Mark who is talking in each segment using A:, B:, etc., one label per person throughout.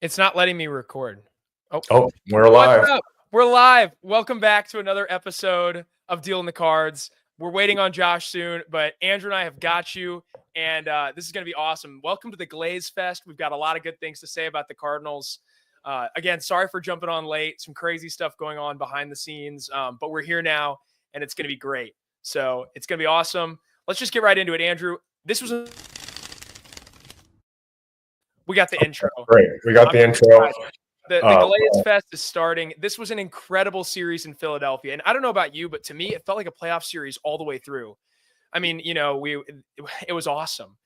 A: It's not letting me record.
B: Oh, we're live.
A: What's up? We're live. Welcome back to another episode of Dealing the Cards. We're waiting on Josh soon, but Andrew and I have got you, and this is going to be awesome. Welcome to the Glaze Fest. We've got a lot of good things to say about the Cardinals. Again, sorry for jumping on late. Some crazy stuff going on behind the scenes, but we're here now, and it's going to be great. So it's going to be awesome. Let's just get right into it, Andrew. We got the intro.
B: Great. We got the intro.
A: The Glaze Fest is starting. This was an incredible series in Philadelphia. And I don't know about you, but to me, it felt like a playoff series all the way through. I mean, you know, it was awesome.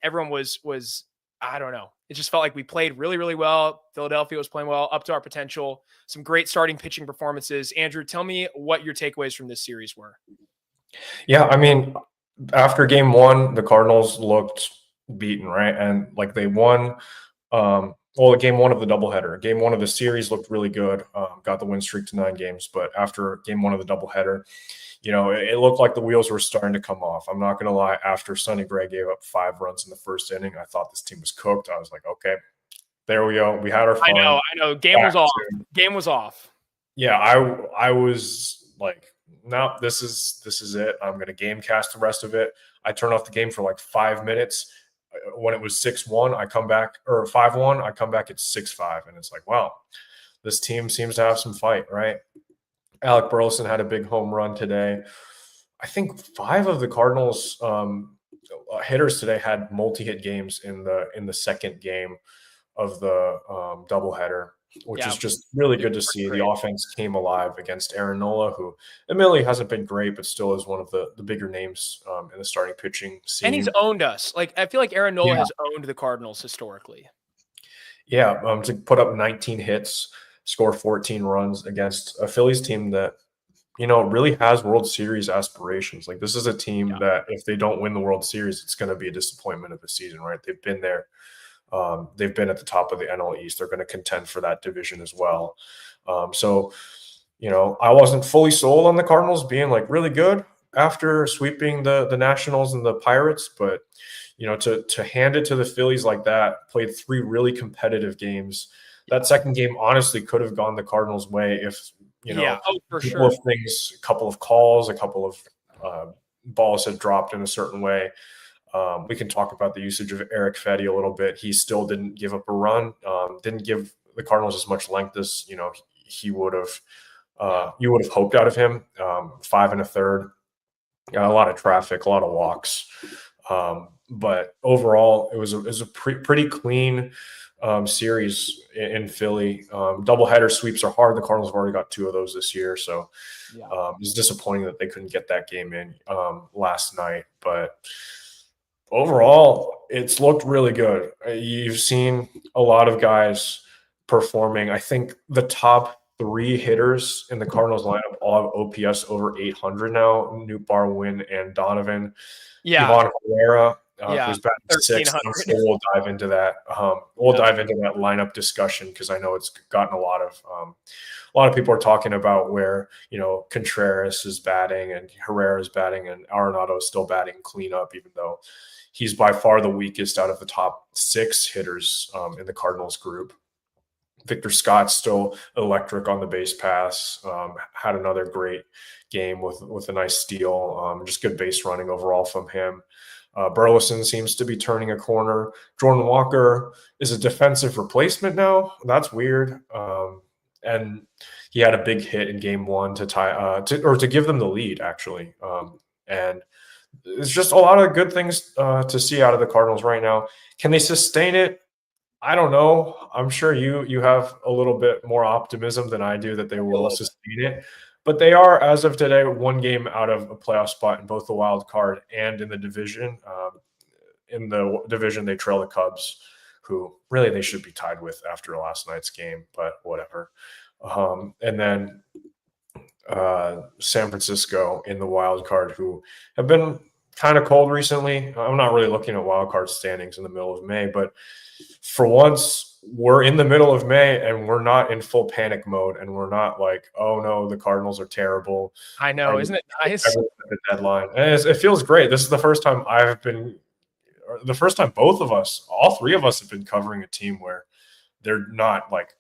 A: Everyone was, I don't know. It just felt like we played really, really well. Philadelphia was playing well, up to our potential. Some great starting pitching performances. Andrew, tell me what your takeaways from this series were.
B: Yeah, I mean, after game one, the Cardinals looked beaten, right? And like they won game one of the doubleheader. Game one of the series looked really good. Got the win streak to 9 games, but after game one of the doubleheader, you know, it looked like the wheels were starting to come off. I'm not going to lie. After Sonny Gray gave up 5 runs in the first inning, I thought this team was cooked. I was like, okay, there we go. We had our fun.
A: I know. Game was off. Yeah,
B: I was like, no, this is it. I'm going to game cast the rest of it. I turned off the game for like 5 minutes. When it was 6-1, I come back, or 5-1, I come back at 6-5. And it's like, wow, this team seems to have some fight, right? Alec Burleson had a big home run today. I think 5 of the Cardinals hitters today had multi-hit games in the second game of the doubleheader, which is just really good to see. The offense came alive against Aaron Nola, who admittedly hasn't been great, but still is one of the bigger names in the starting pitching scene.
A: And he's owned us. Like, I feel like Aaron Nola has owned the Cardinals historically.
B: Yeah, to put up 19 hits, score 14 runs against a Phillies team that, you know, really has World Series aspirations. Like, this is a team that if they don't win the World Series, it's going to be a disappointment of the season, right? They've been there. They've been at the top of the NL East. They're going to contend for that division as well. So, you know, I wasn't fully sold on the Cardinals being like really good after sweeping the Nationals and the Pirates, but you know, to hand it to the Phillies like that, played 3 really competitive games. That second game honestly could have gone the Cardinals' way if, you know, a couple of calls, a couple of balls had dropped in a certain way. We can talk about the usage of Eric Fedde a little bit. He still didn't give up a run, didn't give the Cardinals as much length as, you know, he would have, you would have hoped out of him. 5 1/3, a lot of traffic, a lot of walks. But overall, it was a pretty clean series in Philly. Doubleheader sweeps are hard. The Cardinals have already got 2 of those this year. So it's disappointing that they couldn't get that game in last night. But overall, it's looked really good. You've seen a lot of guys performing. I think the top 3 hitters in the Cardinals lineup all have OPS over 800 now: Nootbaar, Winn, and Donovan. Ivan Herrera, who's batting 6th. So we'll dive into that. Dive into that lineup discussion because I know it's gotten a lot of people are talking about where, you know, Contreras is batting and Herrera is batting and Arenado is still batting cleanup, even though he's by far the weakest out of the top 6 hitters in the Cardinals group. Victor Scott's still electric on the base pass. Had another great game with a nice steal. Just good base running overall from him. Burleson seems to be turning a corner. Jordan Walker is a defensive replacement now. That's weird. And he had a big hit in game 1 to tie to give them the lead, actually. And it's just a lot of good things to see out of the Cardinals right now. Can they sustain it? I don't know. I'm sure you have a little bit more optimism than I do that they will sustain it. But they are, as of today, 1 game out of a playoff spot in both the wild card and in the division. In the division, they trail the Cubs, who really they should be tied with after last night's game, but whatever. And then San Francisco in the wild card, who have been kind of cold recently. I'm not really looking at wild card standings in the middle of May, but for once we're in the middle of May and we're not in full panic mode and we're not like, oh no, the Cardinals are terrible.
A: I know. Isn't it nice?
B: The deadline. And it feels great. This is the first time both of us, all 3 of us have been covering a team where they're not like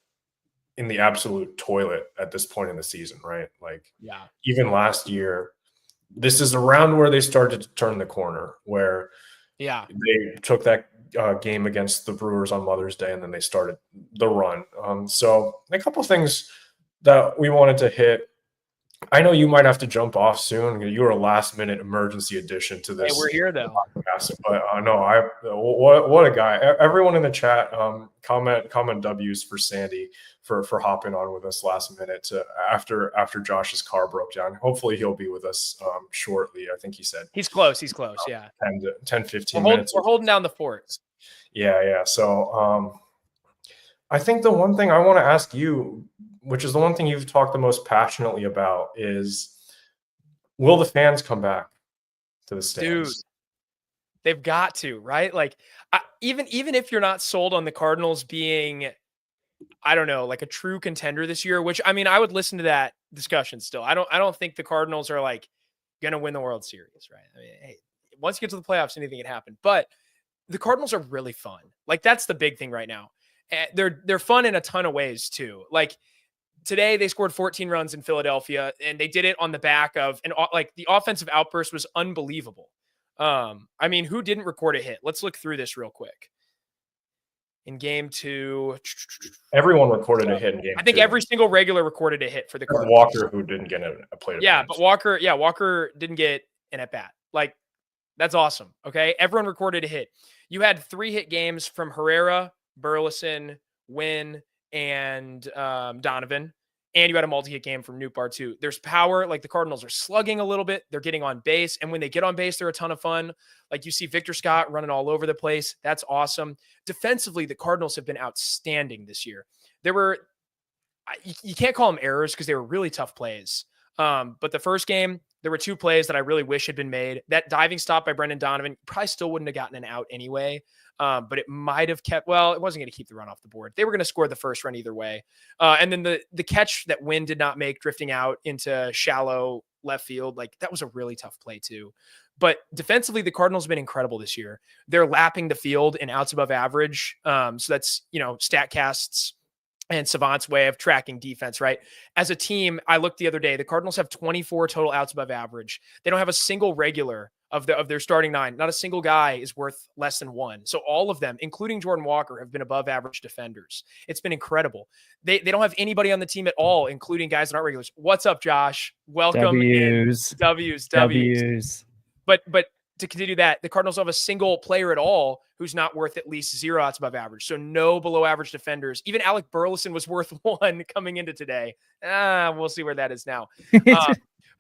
B: in the absolute toilet at this point in the season, right? Like,
A: Yeah.
B: even last year, this is around where they started to turn the corner, where they took that game against the Brewers on Mother's Day, and then they started the run. So a couple things that we wanted to hit. I know you might have to jump off soon. You were a last-minute emergency addition to this.
A: Hey, we're here though.
B: Podcast, but no, what a guy! Everyone in the chat, comment W's for Sandy for hopping on with us last minute after Josh's car broke down. Hopefully he'll be with us shortly. I think he said
A: he's close. Yeah,
B: 10 15 minutes.
A: We're holding down the fort.
B: Yeah. So I think the one thing I want to ask you, which is the one thing you've talked the most passionately about, is will the fans come back to the stands?
A: Dude, they've got to, right? Like, even if you're not sold on the Cardinals being, I don't know, like a true contender this year, which, I mean, I would listen to that discussion still. I don't think the Cardinals are like going to win the World Series, right? I mean, hey, once you get to the playoffs, anything can happen. But the Cardinals are really fun. Like, that's the big thing right now. They're fun in a ton of ways too. Like, today they scored 14 runs in Philadelphia, and they did it on the back of like the offensive outburst was unbelievable. I mean, who didn't record a hit? Let's look through this real quick. In game 2,
B: everyone recorded a hit in game 2.
A: I think every single regular recorded a hit for the Cardinals.
B: Walker, who didn't get a plate.
A: Yeah, but Walker didn't get an at bat. Like, that's awesome. Okay, everyone recorded a hit. You had 3 hit games from Herrera, Burleson, Winn, and Donovan. And you had a multi-hit game from Nootbaar too. There's power. Like, the Cardinals are slugging a little bit. They're getting on base. And when they get on base, they're a ton of fun. Like, you see Victor Scott running all over the place. That's awesome. Defensively, the Cardinals have been outstanding this year. There were, you can't call them errors because they were really tough plays. But the first game, there were 2 plays that I really wish had been made. That diving stop by Brendan Donovan probably still wouldn't have gotten an out anyway. But it might have kept, well, it wasn't going to keep the run off the board. They were going to score the first run either way. And then the catch that Winn did not make, drifting out into shallow left field, like, that was a really tough play too. But defensively, the Cardinals have been incredible this year. They're lapping the field in outs above average. So that's, StatCast's and Savant's way of tracking defense, right? As a team, I looked the other day, the Cardinals have 24 total outs above average. They don't have a single regular of their starting 9. Not a single guy is worth less than 1. So all of them, including Jordan Walker, have been above average defenders. It's been incredible. They don't have anybody on the team at all, including guys that aren't regulars. What's up, Josh? Welcome. W's. But to continue that, the Cardinals don't have a single player at all who's not worth at least 0 outs above average. So no below average defenders. Even Alec Burleson was worth 1 coming into today. We'll see where that is now.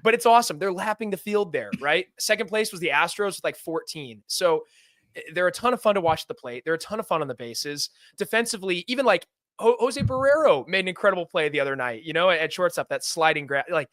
A: But it's awesome. They're lapping the field there, right? Second place was the Astros with like 14. So they're a ton of fun to watch at the plate. They're a ton of fun on the bases. Defensively, even like Jose Barrero made an incredible play the other night, at shortstop, that sliding grab. Like,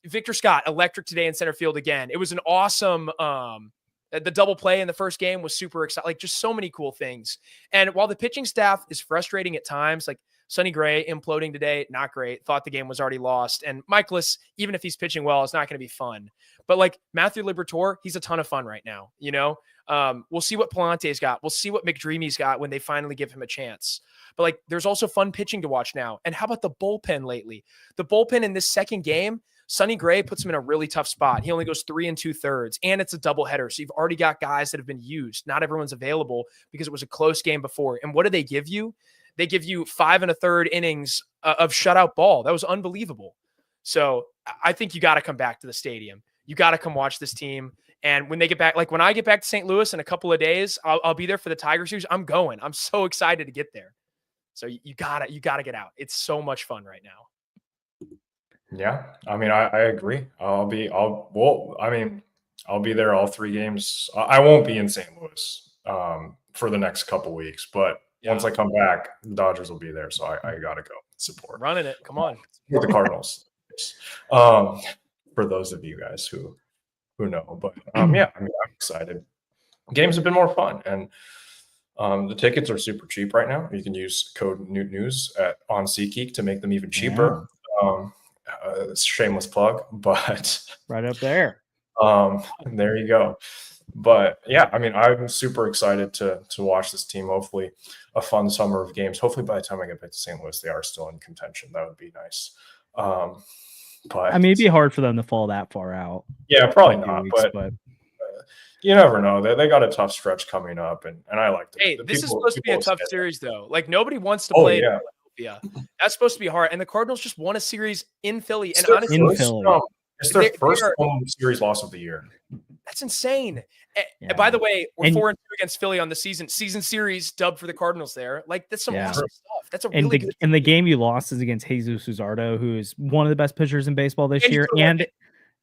A: Victor Scott, electric today in center field again. It was an awesome, the double play in the first game was super exciting. Like, just so many cool things. And while the pitching staff is frustrating at times, like Sonny Gray imploding today, not great. Thought the game was already lost. And Michaelis, even if he's pitching well, it's not going to be fun. But like Matthew Liberatore, he's a ton of fun right now. We'll see what Palante's got. We'll see what McDreamy's got when they finally give him a chance. But like, there's also fun pitching to watch now. And how about the bullpen lately? The bullpen in this second game, Sonny Gray puts him in a really tough spot. He only goes 3 2/3, and it's a doubleheader. So you've already got guys that have been used. Not everyone's available because it was a close game before. And what do they give you? They give you 5 1/3 innings of shutout ball. That was unbelievable. So I think you got to come back to the stadium. You got to come watch this team. And when they get back, like when I get back to St. Louis in a couple of days, I'll be there for the Tiger series. I'm going. I'm so excited to get there. So you gotta get out. It's so much fun right now.
B: Yeah, I mean, I agree. I'll be there all 3 games. I won't be in St. Louis for the next couple weeks, but once I come back, the Dodgers will be there. So I gotta go support.
A: Running it. Come on.
B: For the Cardinals. For those of you guys who know, but yeah, I mean, I'm excited. Games have been more fun, and the tickets are super cheap right now. You can use code NewtNews on SeatGeek to make them even cheaper. Yeah. Shameless plug, but
C: right up there.
B: There you go. But yeah, I mean, I'm super excited to watch this team. Hopefully, a fun summer of games. Hopefully, by the time I get back to St. Louis, they are still in contention. That would be nice. But
C: I mean, it'd be hard for them to fall that far out.
B: Yeah, probably
C: in a few
B: not.
C: weeks,
B: But you never know. They got a tough stretch coming up, and I like
A: Hey,
B: the
A: this is
B: people,
A: supposed to be a
B: people
A: tough
B: say that.
A: series, though. Like, nobody wants to
B: Oh,
A: play in
B: yeah.
A: Philadelphia. That's supposed to be hard. And the Cardinals just won a series in Philly.
B: It's
A: And
B: their
A: honestly,
C: Philly.
B: It's their
A: They
B: first
A: are-
B: home series loss of the year.
A: that's insane.
C: Yeah.
A: And by the way, we're
C: And-
A: 4-2 against Philly on the season series dub for the Cardinals there. Like, that's some awesome stuff. That's a really good
C: and the game you lost is against Jesus Luzardo, who is one of the best pitchers in baseball this year. And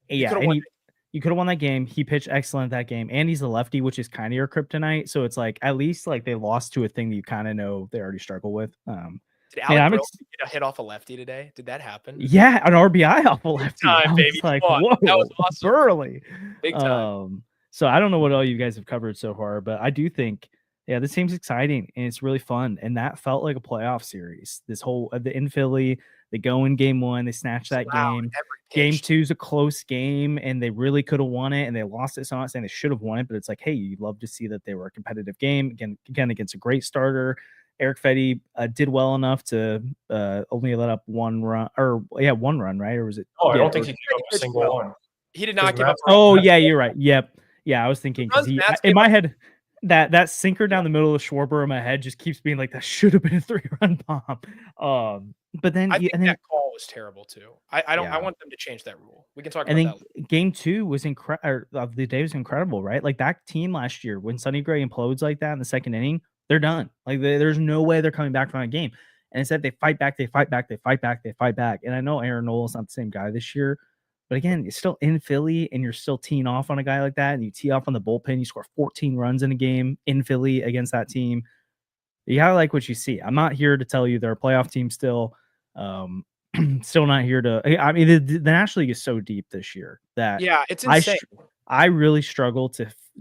C: you could have won that game. He pitched excellent that game, and he's a lefty, which is kind of your kryptonite. So it's like, at least like they lost to a thing that you kind of know they already struggle with.
A: Did Alec Burrow get a hit off a lefty today? Did that happen?
C: Yeah, an RBI off a lefty.
A: Time, baby.
C: Like,
A: Come on.
C: whoa,
A: That was awesome.
C: Burley.
A: Big time.
C: So I don't know what all you guys have covered so far, but I do think, yeah, this seems exciting and it's really fun. And that felt like a playoff series. This whole in Philly, they go in game one, they snatch that game. Game two is a close game, and they really could have won it, and they lost it. So I'm not saying they should have won it, but it's like, hey, you'd love to see that they were a competitive game again against a great starter. Eric Fetty did well enough to only let up one run, right? Or was it?
B: Oh, I don't think he gave up a single one.
A: He did not give up.
C: Oh, yeah, you're right. Yep. Yeah, I was thinking because in my head, that sinker down the middle of Schwarber in my head just keeps being like, that should have been a 3-run bomb. But then
A: I think that call was terrible too. I want them to change that rule. We can talk about that.
C: And then game two was incredible. The day was incredible, right? Like that team last year, when Sonny Gray implodes like that in the second inning, they're done. Like there's no way they're coming back from a game. And instead they fight back. And I know Aaron Nola's not the same guy this year, but again, you're still in Philly and you're still teeing off on a guy like that. And you tee off on the bullpen. You score 14 runs in a game in Philly against that team. You gotta like what you see. I'm not here to tell you they're a playoff team still. Still not here to. I mean, the National League is so deep this year that
A: it's insane.
C: I really struggle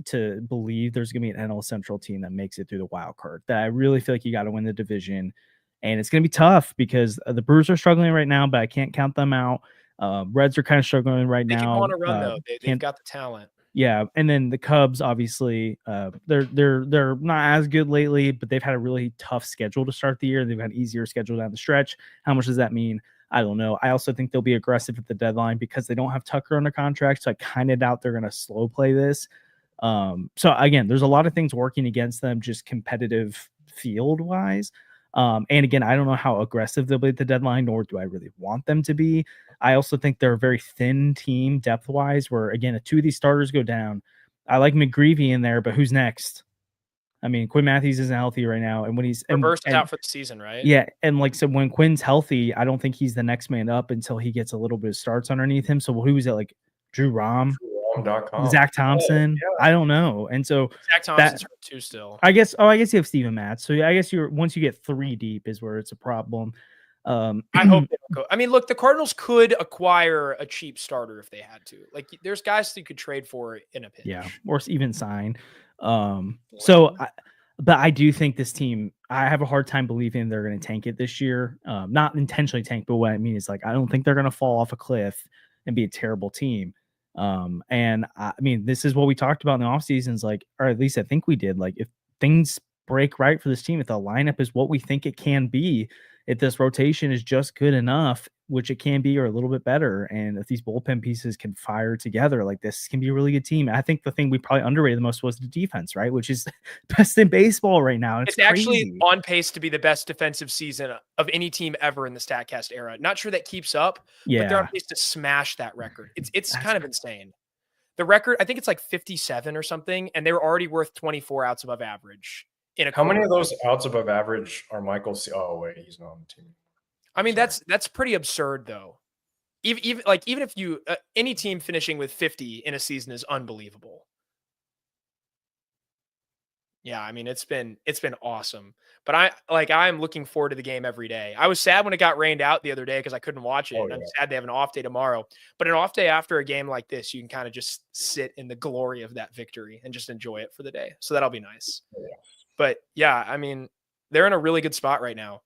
C: to believe there's gonna be an NL Central team that makes it through the wild card. That I really feel like you got to win the division, and it's gonna be tough because the Brewers are struggling right now, but I can't count them out. Reds are kind of struggling right now.
A: They want to run though. They've got the talent.
C: Yeah, and then the Cubs, obviously, they're not as good lately, but they've had a really tough schedule to start the year. They've got an easier schedule down the stretch. How much does that mean? I don't know. I also think they'll be aggressive at the deadline because they don't have Tucker under contract, so I kind of doubt they're going to slow play this. So again, there's a lot of things working against them, just competitive field wise. And again, I don't know how aggressive they'll be at the deadline, nor do I really want them to be. I also think they're a very thin team depth wise, where again, if two of these starters go down, I like McGreevy in there, but who's next? I mean, Quinn Matthews isn't healthy right now. And when he's
A: reversed out for the season, right?
C: Yeah. And like, so when Quinn's healthy, I don't think he's the next man up until he gets a little bit of starts underneath him. So who is it? Like Drew Rom? Zach Thompson. I don't know. And so
A: Zach Thompson's hurt too still.
C: I guess you have Steven Matz. So I guess once you get 3 deep is where it's a problem.
A: I hope they don't go. I mean, look, the Cardinals could acquire a cheap starter if they had to. Like, there's guys that you could trade for in a pinch.
C: Yeah, or even sign. But I do think this team, I have a hard time believing they're going to tank it this year. Not intentionally tank, but what I mean is, like, I don't think they're going to fall off a cliff and be a terrible team. And I mean, this is what we talked about in the off seasons, like, or at least I think we did. Like, if things break right for this team, if the lineup is what we think it can be, if this rotation is just good enough, which it can be, or a little bit better, and if these bullpen pieces can fire together, like, this can be a really good team. I think the thing we probably underrated the most was the defense, right? Which is best in baseball right now. It's
A: actually on pace to be the best defensive season of any team ever in the StatCast era. Not sure that keeps up, but they're on pace to smash that record. It's kind of insane. The record, I think it's like 57 or something, and they were already worth 24 outs above average.
B: How many of those outs above average are Michael? Oh wait, he's not on the team.
A: I mean, that's pretty absurd though. Even if you any team finishing with 50 in a season is unbelievable. Yeah, I mean, it's been awesome. But I'm looking forward to the game every day. I was sad when it got rained out the other day because I couldn't watch it. I'm sad they have an off day tomorrow. But an off day after a game like this, you can kind of just sit in the glory of that victory and just enjoy it for the day. So that'll be nice. Yeah. But yeah, I mean, they're in a really good spot right now.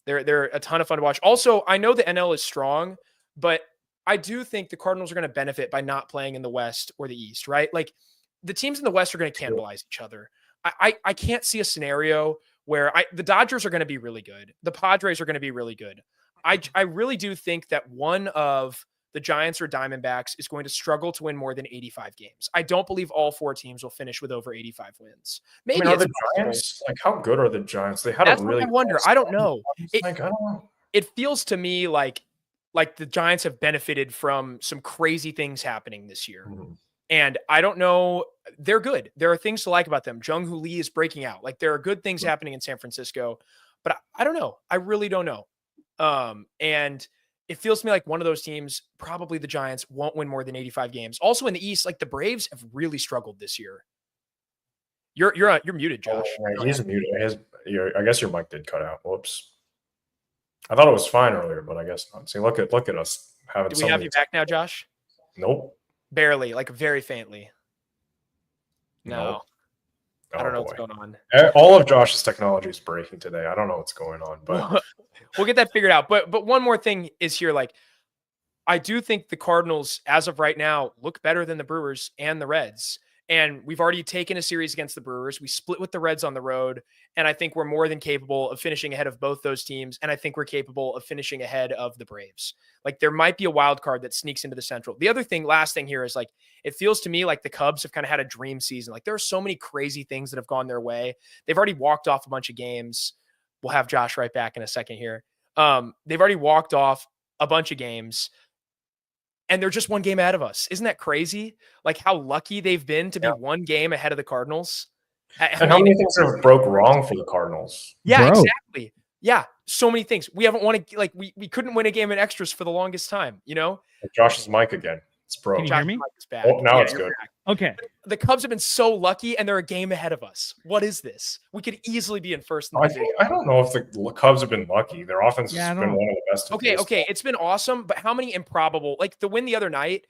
A: They're a ton of fun to watch. Also, I know the NL is strong, but I do think the Cardinals are going to benefit by not playing in the West or the East, right? Like, the teams in the West are going to cannibalize each other. I can't see a scenario where the Dodgers are going to be really good. The Padres are going to be really good. I really do think that one of the Giants or Diamondbacks is going to struggle to win more than 85 games. I don't believe all 4 teams will finish with over 85 wins. Maybe
B: are the Giants, like, how good are the Giants? They had
A: That's
B: a really
A: what I wonder. I don't know.
B: I don't know.
A: It feels to me like the Giants have benefited from some crazy things happening this year.
B: Mhm.
A: And I don't know. They're good. There are things to like about them. Jung-Hoo Lee is breaking out. Like, there are good things happening in San Francisco, but I don't know. I really don't know. And it feels to me like one of those teams, probably the Giants, won't win more than 85 games. Also in the East, like, the Braves have really struggled this year. You're muted, Josh.
B: Oh, he's muted. I guess your mic did cut out. Whoops. I thought it was fine earlier, but I guess not. See, look at us having.
A: Do we have you back now, Josh?
B: Nope.
A: Barely, like very faintly. No.
B: Nope.
A: I don't know what's going on.
B: All of Josh's technology is breaking today. I don't know what's going on, but
A: we'll get that figured out. But one more thing is here. Like, I do think the Cardinals, as of right now, look better than the Brewers and the Reds. And we've already taken a series against the Brewers. We split with the Reds on the road. And I think we're more than capable of finishing ahead of both those teams. And I think we're capable of finishing ahead of the Braves. Like, there might be a wild card that sneaks into the Central. The other thing, last thing here, is like, it feels to me like the Cubs have kind of had a dream season. Like, there are so many crazy things that have gone their way. They've already walked off a bunch of games. We'll have Josh right back in a second here. They've already walked off a bunch of games. And they're just one game ahead of us. Isn't that crazy? Like, how lucky they've been to be one game ahead of the Cardinals.
B: And how many things have broke wrong for the Cardinals?
A: Yeah, exactly. Yeah, so many things. We haven't won we couldn't win a game in extras for the longest time, you know?
B: Josh's mic again. It's broke.
C: Can you hear me?
B: Oh, now it's good.
A: Back.
C: Okay.
A: The Cubs have been so lucky, and they're a game ahead of us. What is this? We could easily be in first.
B: I don't know if the Cubs have been lucky. Their offense has been one of the best.
A: Okay, it's been awesome, but how many improbable? Like the win the other night,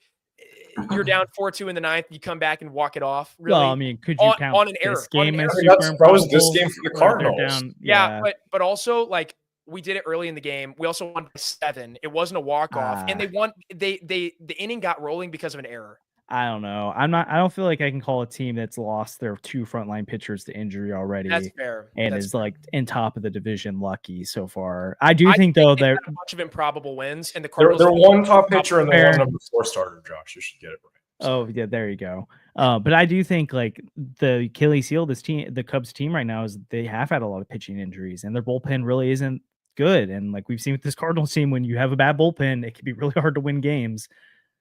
A: you're down 4-2 in the ninth, you come back and walk it off. Really?
C: Well, I mean, could you count
A: on an error?
C: This game as
B: that was this game for the Cardinals.
A: Yeah, but also, like, we did it early in the game. We also won by 7. It wasn't a walk-off. And they won. The inning got rolling because of an error.
C: I don't know. I don't feel like I can call a team that's lost their 2 frontline pitchers to injury already.
A: That's fair.
C: And is like in top of the division lucky so far. I think though they're
A: a bunch of improbable wins, and the Cardinals.
B: They're one top pitcher and they're one number 4 starter. Josh, you should get it right.
C: Oh yeah, there you go. But I do think like the Achilles heel, the Cubs team right now is they have had a lot of pitching injuries, and their bullpen really isn't good. And like we've seen with this Cardinals team, when you have a bad bullpen, it can be really hard to win games.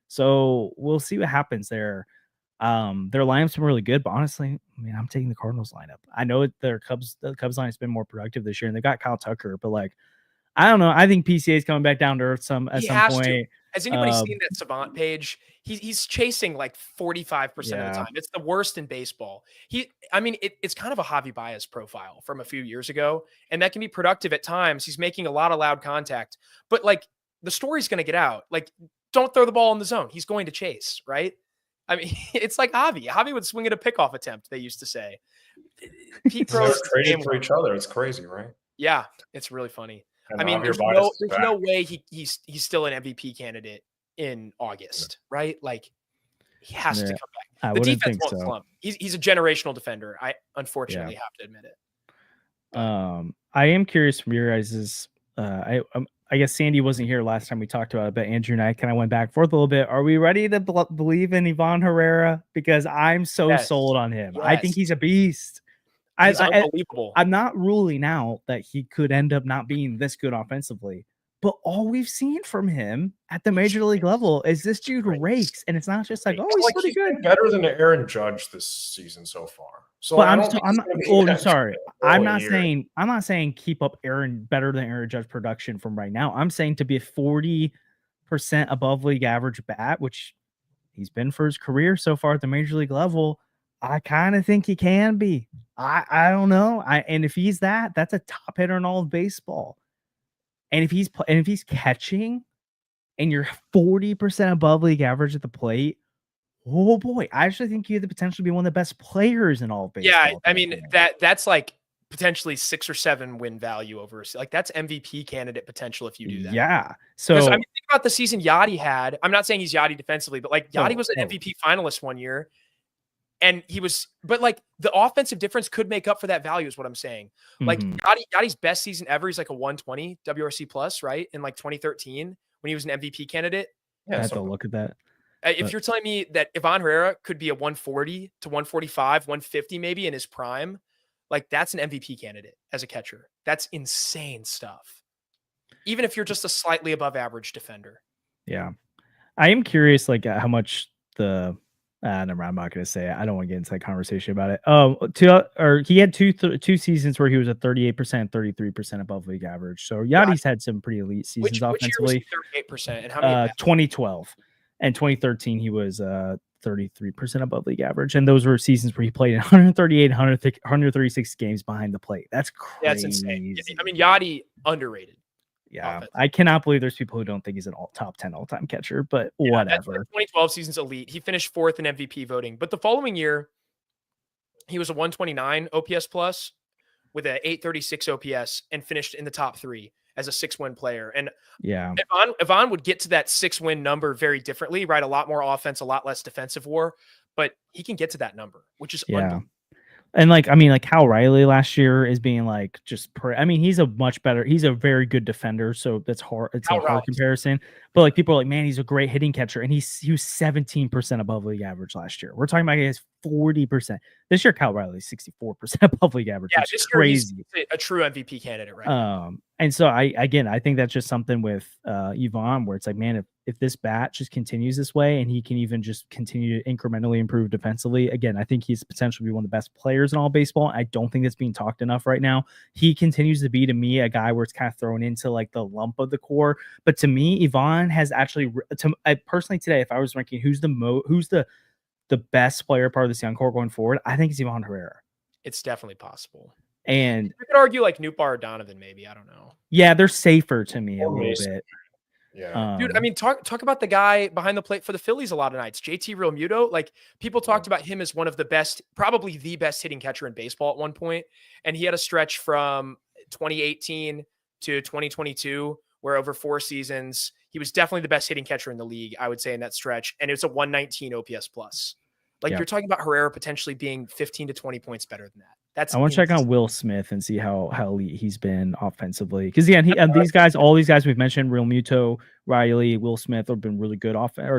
C: So we'll see what happens there. Their lineup's been really good, but honestly, I mean, I'm taking the Cardinals lineup. I know the Cubs lineup's been more productive this year, and they got Kyle Tucker, but like, I don't know. I think PCA is coming back down to earth at some point.
A: Has anybody seen that Savant page? He's chasing like 45% of the time. It's the worst in baseball. It's kind of a Javi Baez profile from a few years ago, and that can be productive at times. He's making a lot of loud contact, but like the story's going to get out. Like, don't throw the ball in the zone. He's going to chase, right? I mean, it's like Javi. Javi would swing at a pickoff attempt, they used to say.
B: They're traded for each other. It's crazy, right?
A: Yeah, it's really funny.
B: And
A: I mean, there's no way he's still an MVP candidate in August, right? Like, he has to come back. The defense won't slump. He's a generational defender. I unfortunately have to admit it.
C: I am curious from your guys's. I guess Sandy wasn't here last time we talked about it, but Andrew and I kind of went back and forth a little bit. Are we ready to believe in Ivan Herrera? Because I'm so sold on him. Yes. I think he's a beast.
A: He's unbelievable.
C: I'm not ruling out that he could end up not being this good offensively, but all we've seen from him at the major league level is this dude rakes, and it's not just like, oh, he's pretty good.
B: Better than Aaron Judge this season so far. So
C: but I'm sorry. I'm not saying keep up better than Aaron Judge production from right now. I'm saying to be a 40% above league average bat, which he's been for his career so far at the major league level. I kind of think he can be. I don't know. And if he's that's a top hitter in all of baseball. And if he's catching and you're 40% above league average at the plate, oh boy, I actually think you have the potential to be one of the best players in all of baseball.
A: Yeah, I mean that's like potentially 6 or 7 win value over. Like, that's MVP candidate potential if you do that.
C: Yeah. So
A: I mean, think about the season Yadi had. I'm not saying he's Yadi defensively, but like Yadi was an MVP finalist one year. And but like the offensive difference could make up for that value is what I'm saying. Like Yadi's best season ever, he's like a 120 WRC plus, right? In like 2013 when he was an MVP candidate.
C: I have to look at that.
A: If you're telling me that Ivan Herrera could be a 140 to 145, 150 maybe in his prime, like that's an MVP candidate as a catcher. That's insane stuff. Even if you're just a slightly above average defender.
C: Yeah. I am curious, like how much never mind, I'm not going to say it. I don't want to get into that conversation about it. He had two seasons where he was at 38%, 33% above league average. So Yadi's had some pretty elite seasons offensively.
A: Which year was he 38%? And how many?
C: 2012 and 2013, he was 33% above league average. And those were seasons where he played in 138, 136 games behind the plate. That's crazy.
A: That's insane. I mean, Yadi underrated.
C: Yeah, I cannot believe there's people who don't think he's an top 10 all-time catcher, but whatever.
A: 2012 season's elite. He finished 4th in MVP voting, but the following year, he was a 129 OPS plus with an 836 OPS and finished in the top 3 as a 6-win player. And
C: yeah,
A: Ivan would get to that 6-win number very differently, right? A lot more offense, a lot less defensive WAR, but he can get to that number, which is unbelievable.
C: And like Cal Riley last year is being like he's a very good defender. So that's hard. It's a hard comparison, but like people are like, man, he's a great hitting catcher. And he was 17% above league average last year. We're talking about he has 40%. This year, Cal Riley's 64% above league average. Yeah, it's crazy.
A: He's a true MVP candidate, right?
C: And so I think that's just something with Ivan where it's like, man, if this bat just continues this way and he can even just continue to incrementally improve defensively, again, I think he's potentially be one of the best players in all baseball. I don't think that's being talked enough right now. He continues to be, to me, a guy where it's kind of thrown into like the lump of the core. But to me, Ivan has actually, personally today, if I was ranking who's the best player part of this young core going forward, I think it's Ivan Herrera.
A: It's definitely possible.
C: And
A: you could argue like Nootbaar or Donovan, maybe. I don't know.
C: Yeah, they're safer to me a little bit.
B: Yeah,
A: dude. I mean, talk about the guy behind the plate for the Phillies a lot of nights. JT Realmuto. Like people talked about him as one of the best, probably the best hitting catcher in baseball at one point, and he had a stretch from 2018 to 2022 where over 4 seasons he was definitely the best hitting catcher in the league. I would say in that stretch, and it was a 119 OPS plus. Like you're talking about Herrera potentially being 15 to 20 points better than that. I
C: want to check on Will Smith and see how elite he's been offensively. Because all these guys we've mentioned, Realmuto, Riley, Will Smith have been really good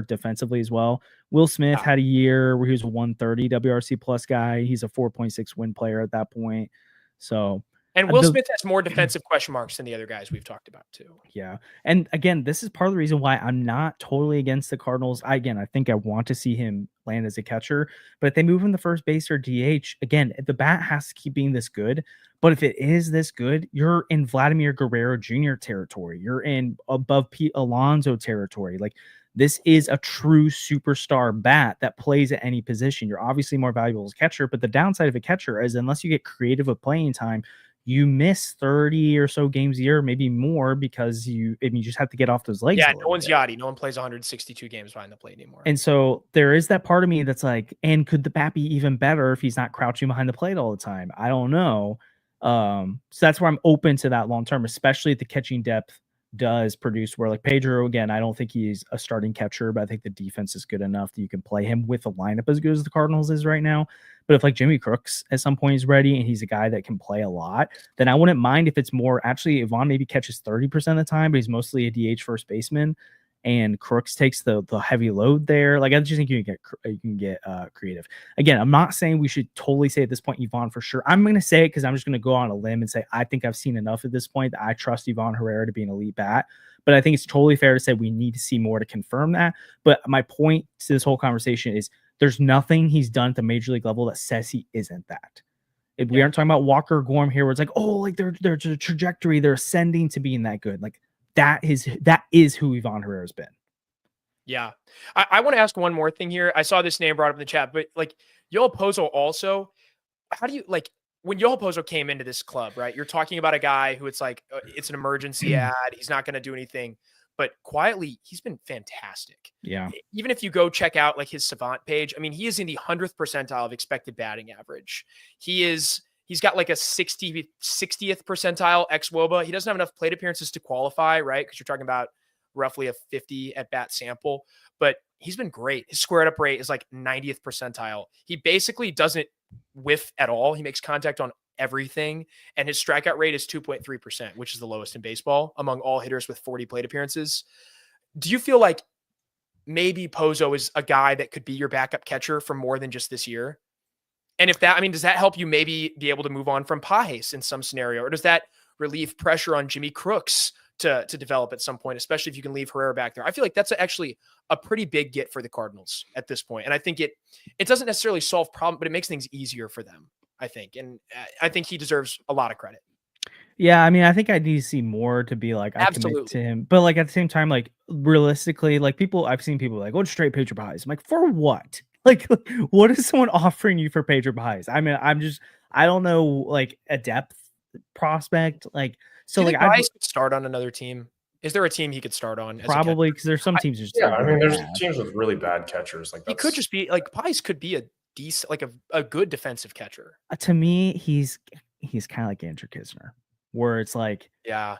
C: defensively as well. Will Smith had a year where he was a 130 WRC plus guy. He's a 4.6 win player at that point. So.
A: And Will Smith has more defensive question marks than the other guys we've talked about too.
C: Yeah. And again, this is part of the reason why I'm not totally against the Cardinals. I think I want to see him land as a catcher, but if they move him to first base or DH, again, the bat has to keep being this good. But if it is this good, you're in Vladimir Guerrero Jr. territory. You're in above Pete Alonso territory. Like this is a true superstar bat that plays at any position. You're obviously more valuable as a catcher, but the downside of a catcher is unless you get creative with playing time, you miss 30 or so games a year, maybe more, because you just have to get off those legs.
A: Yeah, no one's Yachty. No one plays 162 games behind the plate anymore.
C: And so there is that part of me that's like, and could the bat be even better if he's not crouching behind the plate all the time? I don't know. So that's where I'm open to that long term, especially if the catching depth does produce where like Pedro, again, I don't think he's a starting catcher, but I think the defense is good enough that you can play him with a lineup as good as the Cardinals is right now. But if like Jimmy Crooks at some point is ready and he's a guy that can play a lot, then I wouldn't mind if it's more actually Ivan maybe catches 30% of the time, but he's mostly a DH first baseman and Crooks takes the heavy load there. Like I just think you can get creative. Again, I'm not saying we should totally say at this point Ivan for sure. I'm going to say it because I'm just going to go on a limb and say I think I've seen enough at this point that I trust Ivan Herrera to be an elite bat. But I think it's totally fair to say we need to see more to confirm that. But my point to this whole conversation is there's nothing he's done at the major league level that says he isn't that. We aren't talking about Walker Gorm here where it's like, oh, like there's a trajectory, they're ascending to being that good. Like that is who Ivan Herrera's been.
A: Yeah. I want to ask one more thing here. I saw this name brought up in the chat, but like Yoel Poso also, how do you like when Yoel Poso came into this club, right? You're talking about a guy who it's like, it's an emergency ad. He's not going to do anything, but quietly he's been fantastic.
C: Yeah.
A: Even if you go check out like his Savant page, I mean, he is in the 100th percentile of expected batting average. He's got like a 60th percentile ex-WOBA. He doesn't have enough plate appearances to qualify, right? Because you're talking about roughly a 50 at-bat sample. But he's been great. His squared up rate is like 90th percentile. He basically doesn't whiff at all. He makes contact on everything. And his strikeout rate is 2.3%, which is the lowest in baseball among all hitters with 40 plate appearances. Do you feel like maybe Poso is a guy that could be your backup catcher for more than just this year? And if that, I mean, does that help you maybe be able to move on from Pajes in some scenario? Or does that relieve pressure on Jimmy Crooks to develop at some point, especially if you can leave Herrera back there? I feel like that's actually a pretty big get for the Cardinals at this point. And I think it doesn't necessarily solve problem, but it makes things easier for them, I think. And I think he deserves a lot of credit.
C: Yeah, I mean, I think I need to see more to be like, I commit to him. But like at the same time, like realistically, like I've seen people like, oh, straight Pedro Pajes. I'm like, for what? Like, what is someone offering you for Pedro Pajes? I mean, I don't know, like a depth prospect. Like, so like
A: I could start on another team. Is there a team he could start on?
C: Probably, because there's some teams just
B: I mean, there's teams with really bad catchers. Like
A: he could just be like Pajes could be a decent, like a good defensive catcher.
C: To me, he's kind of like Andrew Kisner, where it's like by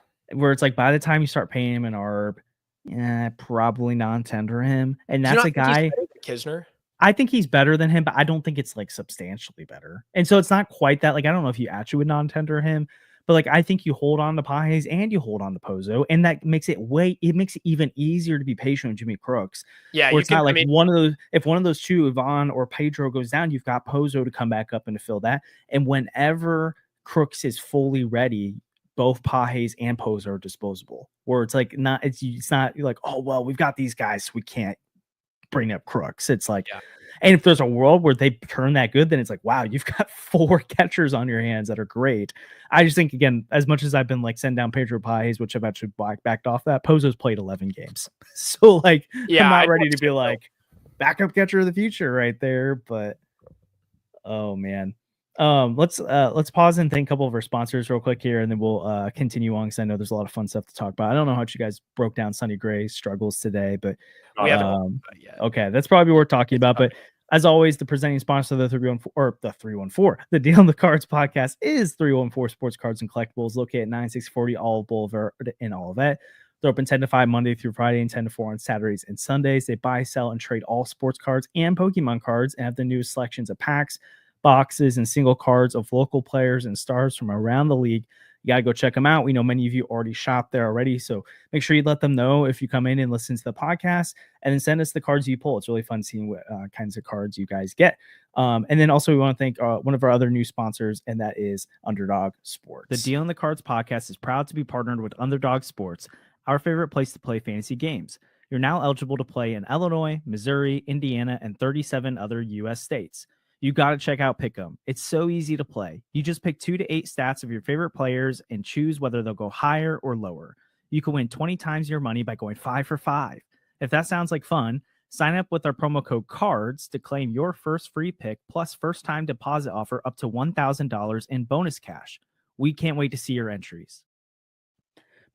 C: the time you start paying him an ARB, probably non-tender him, and that's a guy.
A: Kisner.
C: I think he's better than him, but I don't think it's like substantially better. And so it's not quite that. Like, I don't know if you actually would non-tender him, but like I think you hold on to Pajes and you hold on to Poso, and that makes it even easier to be patient with Jimmy Crooks.
A: Yeah,
C: it's not like one of those. If one of those two, Ivan or Pedro, goes down, you've got Poso to come back up and to fill that. And whenever Crooks is fully ready, both Pajes and Poso are disposable. Where it's like it's not like, oh well, we've got these guys, so we can't bring up Crooks. It's like, and if there's a world where they turn that good, then it's like, wow, you've got 4 catchers on your hands that are great. I just think, again, as much as I've been like sending down Pedro Pajes, which I've actually backed off that, Poso's played 11 games. So like, I'm not ready to be like backup catcher of the future right there, but oh man. Let's pause and thank a couple of our sponsors real quick here, and then we'll continue on because I know there's a lot of fun stuff to talk about. I don't know how much you guys broke down Sonny Gray's struggles today, but
A: we haven't yet.
C: Okay, that's probably worth talking about. But as always, the presenting sponsor of the 314, the Deal on the Cards podcast is 314 Sports Cards and Collectibles, located at 9640 Olive Boulevard in Olivet. They're open 10 to 5 Monday through Friday and 10 to 4 on Saturdays and Sundays. They buy, sell, and trade all sports cards and Pokemon cards, and have the newest selections of packs, boxes, and single cards of local players and stars from around the league. You got to go check them out. We know many of you already shop there already, so make sure you let them know if you come in and listen to the podcast, and then send us the cards you pull. It's really fun seeing what kinds of cards you guys get. And then also we want to thank one of our other new sponsors, and that is Underdog Sports. The Deal on the Cards podcast is proud to be partnered with Underdog Sports, our favorite place to play fantasy games. You're now eligible to play in Illinois, Missouri, Indiana, and 37 other U.S. states. You got to check out Pick'em. It's so easy to play. You just pick 2 to 8 stats of your favorite players and choose whether they'll go higher or lower. You can win 20 times your money by going 5 for 5. If that sounds like fun, sign up with our promo code CARDS to claim your first free pick plus first time deposit offer up to $1,000 in bonus cash. We can't wait to see your entries.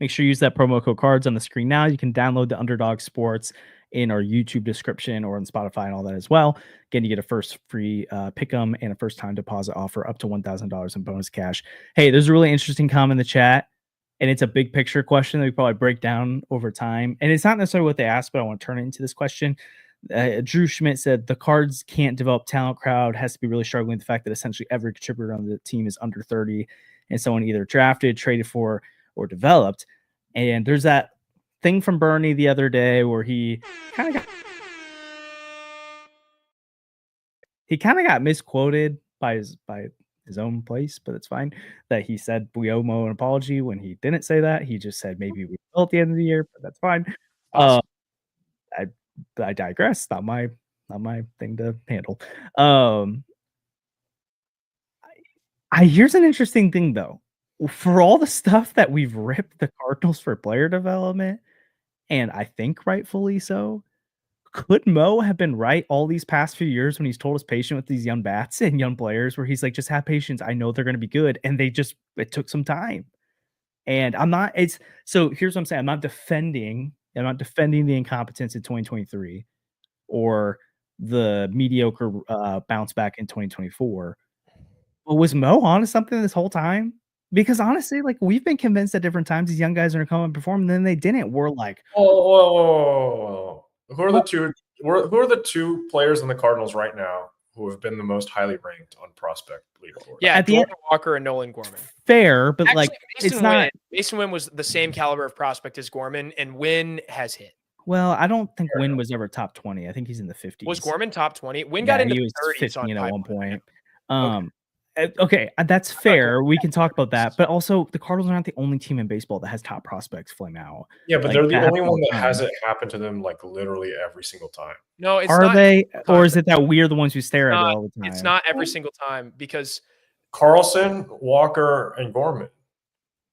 C: Make sure you use that promo code CARDS on the screen now. You can download the Underdog Sports in our YouTube description or on Spotify and all that as well. Again, you get a first free pick'em and a first time deposit offer up to $1,000 in bonus cash. Hey, there's a really interesting comment in the chat, and it's a big picture question that we probably break down over time. And it's not necessarily what they asked, but I want to turn it into this question. Drew Schmidt said the Cards can't develop talent. Crowd has to be really struggling with the fact that essentially every contributor on the team is under 30 and someone either drafted, traded for, or developed. And there's that thing from Bernie the other day where he kind of got misquoted by his own place, but it's fine that he said we owe Mo an apology when he didn't say that. He just said maybe we will at the end of the year, but that's fine. Awesome. I digress. Not my thing to handle. Here's an interesting thing though. For all the stuff that we've ripped the Cardinals for player development, and I think rightfully so, could Mo have been right all these past few years when he's told us patient with these young bats and young players, where he's like, just have patience. I know they're going to be good. And it took some time. And so here's what I'm saying. I'm not defending the incompetence in 2023 or the mediocre bounce back in 2024. But was Mo on something this whole time? Because honestly, like we've been convinced at different times these young guys are going to come and perform, and then they didn't. We're like,
B: whoa. Who are the two Who are the two players in the Cardinals right now who have been the most highly ranked on prospect leaderboard?
A: Yeah,
C: At the
A: Jordan Walker and Nolan Gorman.
C: Fair, but
A: Actually,
C: like it's not.
A: Mason Winn was the same caliber of prospect as Gorman, and Winn has hit.
C: Well, I don't think Winn was ever top 20. I think he's in the 50s.
A: Was Gorman top 20? Winn got into the 30s
C: 15 at one point.
A: Okay.
C: Okay, that's fair. We can talk about that. But also, the Cardinals are not the only team in baseball that has top prospects flame out.
B: Yeah, but
C: Like,
B: they're the
C: that
B: only
C: happens all
B: one
C: the
B: that
C: time.
B: has it happen to them like literally every single time.
A: No, it's
C: Are
A: not.
C: they, or is it that we're the ones who stare at it all the time?
A: It's not every single time because
B: Carlson, Walker, and Gorman.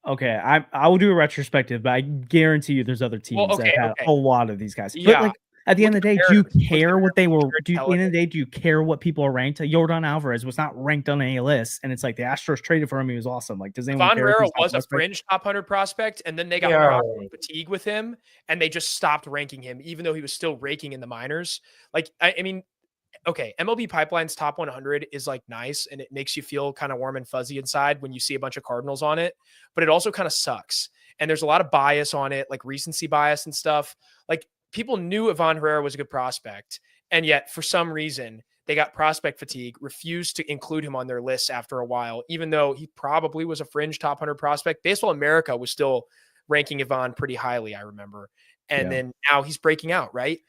C: Okay, I will do a retrospective, but I guarantee you there's other teams that have a lot of these guys.
A: Yeah.
C: But like at the end of the day, do you care what they were?
A: Do
C: you care what people are ranked? Yordan Alvarez was not ranked on any list, and it's like the Astros traded for him. He was awesome. Like, does anyone
A: Ivan
C: care?
A: Herrera was a fringe top 100 prospect, and then they got fatigue with him, and they just stopped ranking him, even though he was still raking in the minors. Like, I mean, okay, MLB Pipeline's top 100 is like nice, and it makes you feel kind of warm and fuzzy inside when you see a bunch of Cardinals on it, but it also kind of sucks. And there's a lot of bias on it, like recency bias and stuff. Like, people knew Ivan Herrera was a good prospect, and yet for some reason they got prospect fatigue, refused to include him on their lists after a while, even though he probably was a fringe top 100 prospect. Baseball America was still ranking Ivan pretty highly, I remember. And then now he's breaking out, right?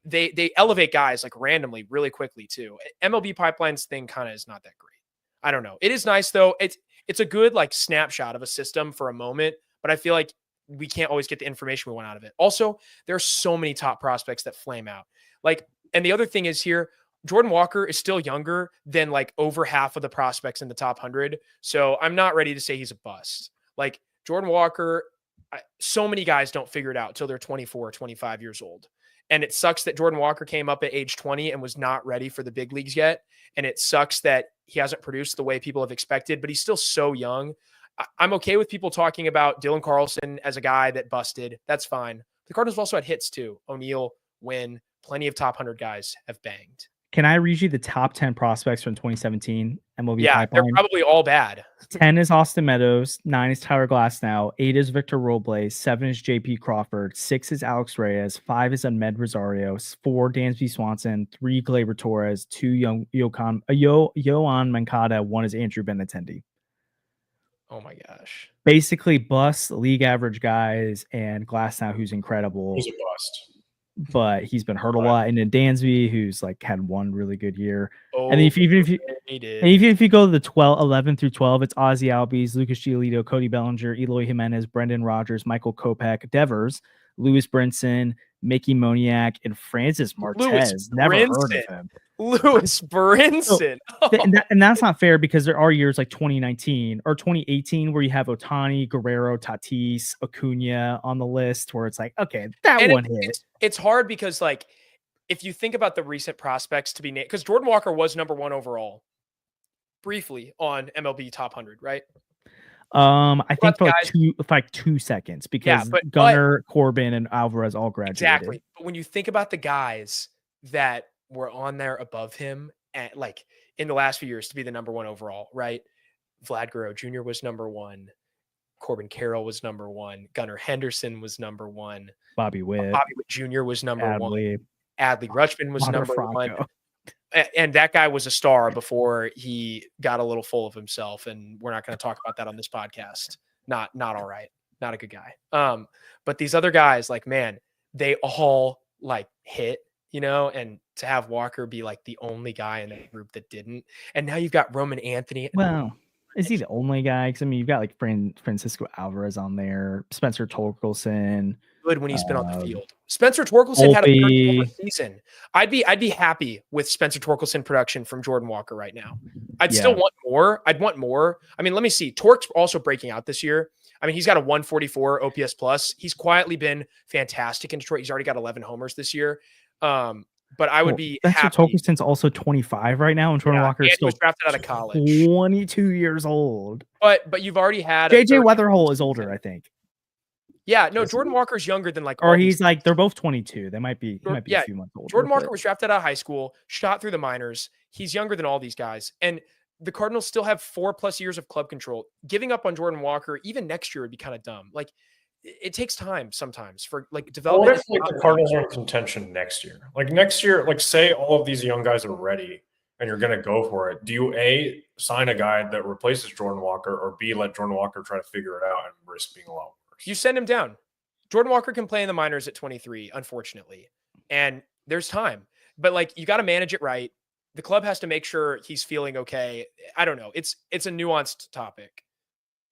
A: They elevate guys like randomly really quickly too. MLB Pipeline's thing kind of is not that great. I don't know. It is nice though. It's a good like snapshot of a system for a moment, but I feel like we can't always get the information we want out of it. Also, there are so many top prospects that flame out. Like, and the other thing is here, Jordan Walker is still younger than like over half of the prospects in the top 100. So I'm not ready to say he's a bust. Like Jordan Walker, so many guys don't figure it out till they're 24 or 25 years old. And it sucks that Jordan Walker came up at age 20 and was not ready for the big leagues yet. And it sucks that he hasn't produced the way people have expected, but he's still so young. I'm okay with people talking about Dylan Carlson as a guy that busted. That's fine. The Cardinals have also had hits too. O'Neill, Winn, plenty of top 100 guys have banged.
C: Can I read you the top 10 prospects from 2017 MLB Pipeline?
A: They're probably all bad.
C: 10 is Austin Meadows, 9 is Tyler Glasnow, 8 is Victor Robles, 7 is JP Crawford, 6 is Alex Reyes, 5 is Ahmed Rosario, 4 Dansby Swanson, 3 Gleyber Torres, 2 Yoan Mancada, 1 is Andrew Benintendi.
A: Oh my gosh.
C: Basically bust league average guys, and Glasnow, who's incredible.
B: He's a bust.
C: But he's been hurt a lot. And then Dansby, who's like had one really good year. And then if you go to the 11 through 12, it's Ozzy Albies, Lucas Giolito, Cody Bellinger, Eloy Jimenez, Brendan Rodgers, Michael Kopech, Devers, Lewis Brinson, Mickey Moniak, and Francis Martez. Never heard of him.
A: Lewis Brinson.
C: And that's not fair, because there are years like 2019 or 2018 where you have Ohtani, Guerrero, Tatis, Acuna on the list, where it's like, okay, that one hit.
A: It's hard because, like, if you think about the recent prospects to be named, because Jordan Walker was number 1 overall briefly on MLB Top 100, right?
C: I think for like 2 seconds, because Gunnar, Corbin, and Alvarez all graduated.
A: Exactly. But when you think about the guys that were on there above him, at like in the last few years to be the number 1 overall, right? Vlad Guerrero Jr. was number 1. Corbin Carroll was number 1. Gunnar Henderson was number 1.
C: Bobby Witt
A: Jr. was number 1. Adley Rutschman was number 1. And that guy was a star before he got a little full of himself. And we're not going to talk about that on this podcast. Not all right. Not a good guy. But these other guys, like, man, they all like hit, you know, and to have Walker be like the only guy in that group that didn't. And now you've got Roman Anthony.
C: Well, is he the only guy? Because I mean, you've got like Francisco Alvarez on there, Spencer Torkelson.
A: Good when he's been on the field. Spencer Torkelson had a good season. I'd be happy with Spencer Torkelson production from Jordan Walker right now. I'd still want more. I'd want more. I mean, let me see. Torque's also breaking out this year. I mean, he's got a 144 OPS plus. He's quietly been fantastic in Detroit. He's already got 11 homers this year. But I would be
C: Spencer
A: happy.
C: Torkelson's also 25 right now, and Jordan Walker is still
A: drafted out of college,
C: 22 years old.
A: But you've already had
C: JJ Weatherhole is older, I think.
A: Yeah, no, Jordan Walker's younger than like,
C: or he's like, they're both 22. They might be a few months older.
A: Jordan Walker was drafted out of high school, shot through the minors. He's younger than all these guys, and the Cardinals still have 4+ years of club control. Giving up on Jordan Walker even next year would be kind of dumb. Like, it takes time sometimes for like
B: What
A: development.
B: if like the Cardinals are in contention next year? Like next year, like say all of these young guys are ready and you're going to go for it. Do you A, sign a guy that replaces Jordan Walker, or B, let Jordan Walker try to figure it out and risk being a lot worse?
A: You send him down. Jordan Walker can play in the minors at 23, unfortunately. And there's time. But like you got to manage it right. The club has to make sure he's feeling okay. I don't know. It's a nuanced topic.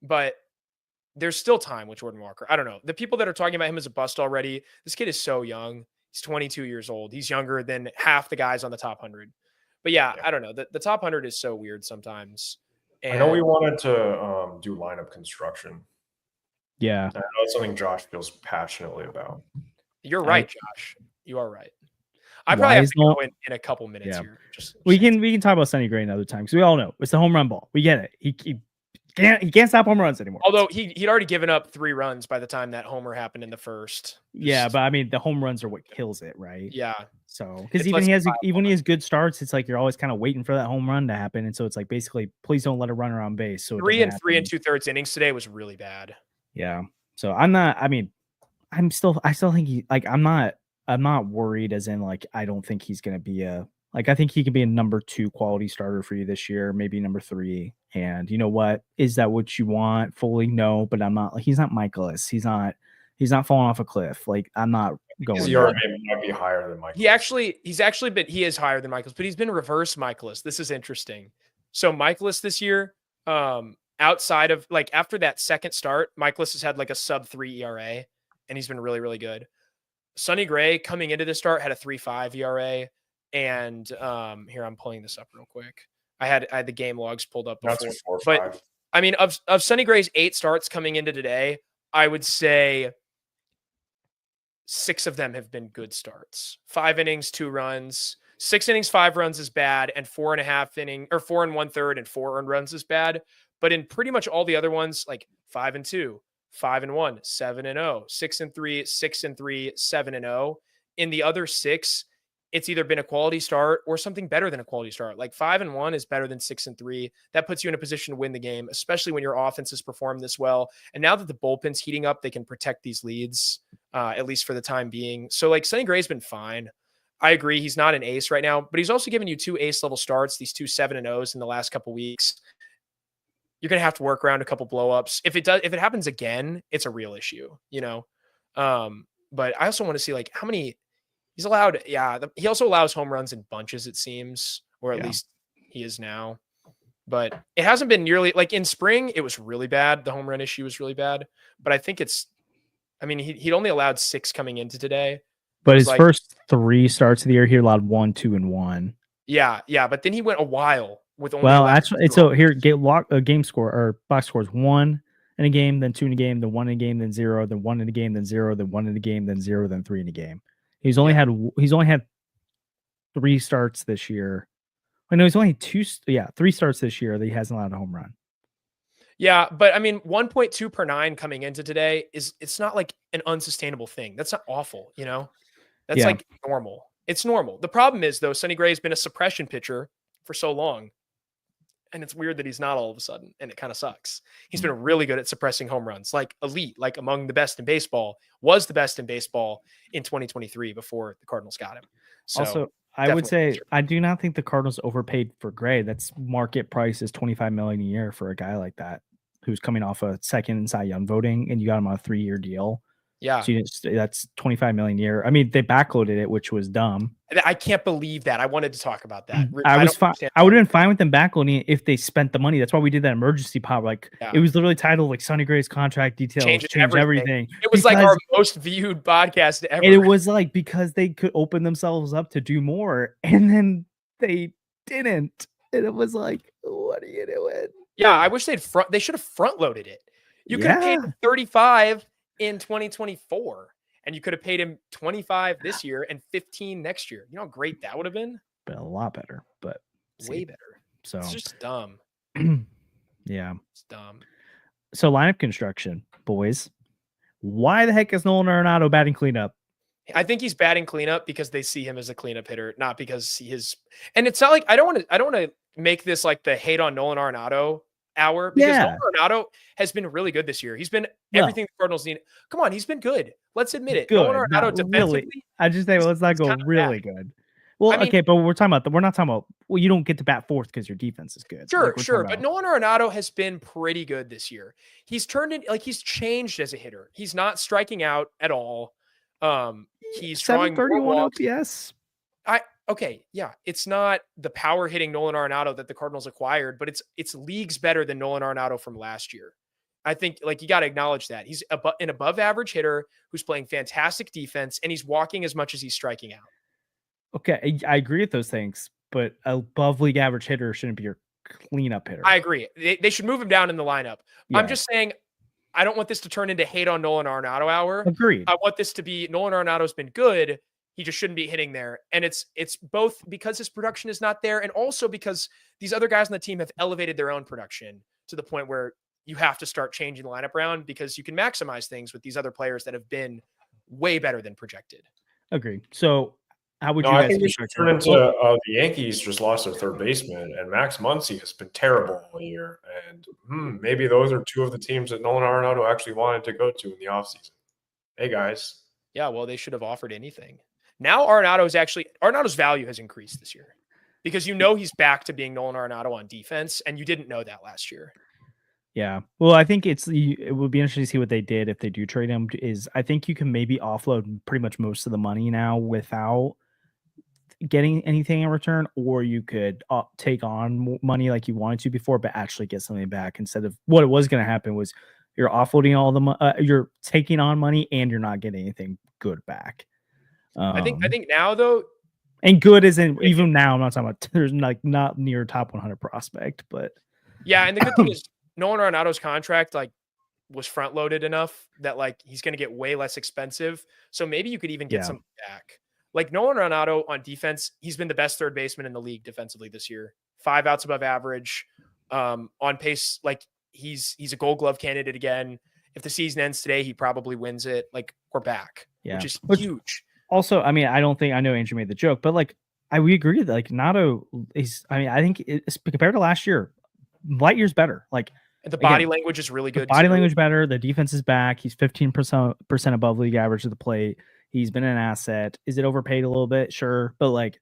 A: But there's still time with Jordan Walker. I don't know. The people that are talking about him as a bust already, this kid is so young. He's 22 years old. He's younger than half the guys on the top 100. But yeah, I don't know. The top 100 is so weird sometimes.
B: I know we wanted to do lineup construction.
C: Yeah.
B: I know it's something Josh feels passionately about.
A: You're right, Josh. You are right. I probably have to go in a couple minutes here.
C: We can talk about Sonny Gray another time because we all know it's the home run ball. We get it. He can't stop home runs anymore.
A: Although he'd already given up 3 runs by the time that homer happened in the first.
C: Yeah, but I mean the home runs are what kills it, right?
A: Yeah.
C: So because even when he has good starts, it's like you're always kind of waiting for that home run to happen, and so it's like basically please don't let a runner on base. So
A: 3 3 2/3 innings today was really bad.
C: Yeah. So I'm not. I mean, I still think he like I'm not worried as in like I don't think he's gonna be I think he could be a number 2 quality starter for you this year, maybe number 3. And you know what? Is that what you want? Fully no, but I'm not. Like he's not Michaelis. He's not falling off a cliff. Like I'm not going.
B: His ERA might be higher than Michaelis.
A: He is higher than Michaelis, but he's been reverse Michaelis. This is interesting. So Michaelis this year, outside of like after that second start, Michaelis has had like a sub 3 ERA, and he's been really, really good. Sonny Gray coming into the start had a 3.5 ERA. And here I'm pulling this up real quick. I had the game logs pulled up before. But I mean, of Sonny Gray's 8 starts coming into today, I would say 6 of them have been good starts. 5 innings, 2 runs. 6 innings, 5 runs is bad, and 4.5 innings or 4 1/3 and 4 earned runs is bad. But in pretty much all the other ones, like 5-2, 5-1, 7-0, 6-3, 6-3, 7-0. In the other 6, it's either been a quality start or something better than a quality start. Like 5-1 is better than 6-3. That puts you in a position to win the game, especially when your offense has performed this well. And now that the bullpen's heating up, they can protect these leads, at least for the time being. So like Sonny Gray's been fine. I agree. He's not an ace right now, but he's also given you 2 ace level starts, these 2 7-0s in the last couple weeks. You're going to have to work around a couple blowups. If it happens again, it's a real issue, you know? But I also want to see like how many he's allowed. Yeah. He also allows home runs in bunches, it seems, or at least he is now, but it hasn't been nearly like in spring. It was really bad. The home run issue was really bad, but I think he'd only allowed 6 coming into today,
C: but his first 3 starts of the year, he allowed 1, 2, and 1.
A: Yeah. Yeah. But then he went a while with only,
C: actually, so here game score or box scores 1 in a game, then 2 in a game, then 1 in a game, then 0, then 1 in a game, then 0, then 1 in a game, then 0, then 3 in a game. He's only had 3 starts this year. I know he's only 3 starts this year that he hasn't allowed a home run.
A: Yeah, but I mean, 1.2 per 9 coming into today it's not like an unsustainable thing. That's not awful, you know? That's like normal. It's normal. The problem is though, Sonny Gray has been a suppression pitcher for so long. And it's weird that he's not all of a sudden, and it kind of sucks. He's been really good at suppressing home runs, like elite, like among the best in baseball, was the best in baseball in 2023 before the Cardinals got him. So
C: also, I would say I do not think the Cardinals overpaid for Gray. That's market price is $25 million a year for a guy like that who's coming off a second in Cy Young voting, and you got him on a 3-year deal.
A: Yeah,
C: so that's $25 million a year. I mean, they backloaded it, which was dumb.
A: I can't believe that. I wanted to talk about that.
C: I was fine. I would have been fine with them backloading it if they spent the money. That's why we did that emergency pop. Like it was literally titled like Sonny Gray's contract details, change everything.
A: It was like our most viewed podcast ever.
C: And it was like because they could open themselves up to do more, and then they didn't. And it was like, what are you doing?
A: Yeah, I wish they should have front loaded it. You could have paid 35 in 2024, and you could have paid him 25 this year and 15 next year. You know how great that would have been?
C: Been a lot better, but
A: way better. So it's just dumb.
C: Yeah.
A: It's dumb.
C: So lineup construction, boys. Why the heck is Nolan Arenado batting cleanup?
A: I think he's batting cleanup because they see him as a cleanup hitter, not because he is. And it's not like I don't want to make this like the hate on Nolan Arenado hour because
C: Yeah.
A: Nolan Arenado has been really good this year. He's been
C: Well,
A: everything the Cardinals need. Come on, he's been good. Let's admit it.
C: good,
A: Nolan
C: not
A: Arenado defensively,
C: really. I just say, well, let's not
A: he's
C: go
A: kind of
C: really
A: bad.
C: good. Well,
A: I mean,
C: okay, but we're not talking about, well, you don't get to bat fourth because your defense is good.
A: Sure,
C: Like we're
A: sure.
C: talking
A: But
C: about.
A: Nolan Arenado has been pretty good this year. He's turned in he's changed as a hitter. He's not striking out at all. He's drawing more
C: 731
A: walks.
C: OPS.
A: Okay, yeah. It's not the power hitting Nolan Arenado that the Cardinals acquired, but it's leagues better than Nolan Arenado from last year. I think you got to acknowledge that. He's an above average hitter who's playing fantastic defense and he's walking as much as he's striking out.
C: Okay, I agree with those things, but above league average hitter shouldn't be your cleanup hitter.
A: I agree. They should move him down in the lineup.
C: Yeah.
A: I'm just saying, I don't want this to turn into hate on Nolan Arenado hour.
C: Agreed.
A: I want this to be Nolan Arenado's been good. He just shouldn't be hitting there. And it's both because his production is not there and also because these other guys on the team have elevated their own production to the point where you have to start changing the lineup around because you can maximize things with these other players that have been way better than projected.
C: Agreed. So how would you
B: I
C: guys
B: think we should turn into the Yankees just lost their third baseman, and Max Muncy has been terrible all year. And maybe those are two of the teams that Nolan Arenado actually wanted to go to in the offseason. Hey, guys.
A: Yeah, well, they should have offered anything. Now Arenado's value has increased this year because he's back to being Nolan Arenado on defense, and you didn't know that last year.
C: Yeah. Well, I think it would be interesting to see what they did if they do trade him. I think you can maybe offload pretty much most of the money now without getting anything in return, or you could take on money like you wanted to before, but actually get something back instead of what it was going to happen was you're offloading all the you're taking on money and you're not getting anything good back.
A: I think now though,
C: and good isn't even now. I'm not talking about there's not near top 100 prospect, but
A: yeah. And the good thing is Nolan Arenado's contract was front loaded enough that he's going to get way less expensive. So maybe you could even get some back. Nolan Arenado on defense, he's been the best third baseman in the league defensively this year. 5 outs above average, on pace. He's a Gold Glove candidate again. If the season ends today, he probably wins it. We're back, which is huge.
C: Also, I mean, I know Andrew made the joke, but we agree that Nato is. I mean, I think it's compared to last year, light years better.
A: And the body language is really good.
C: Body language better. The defense is back. He's 15% above league average of the plate. He's been an asset. Is it overpaid a little bit? Sure. But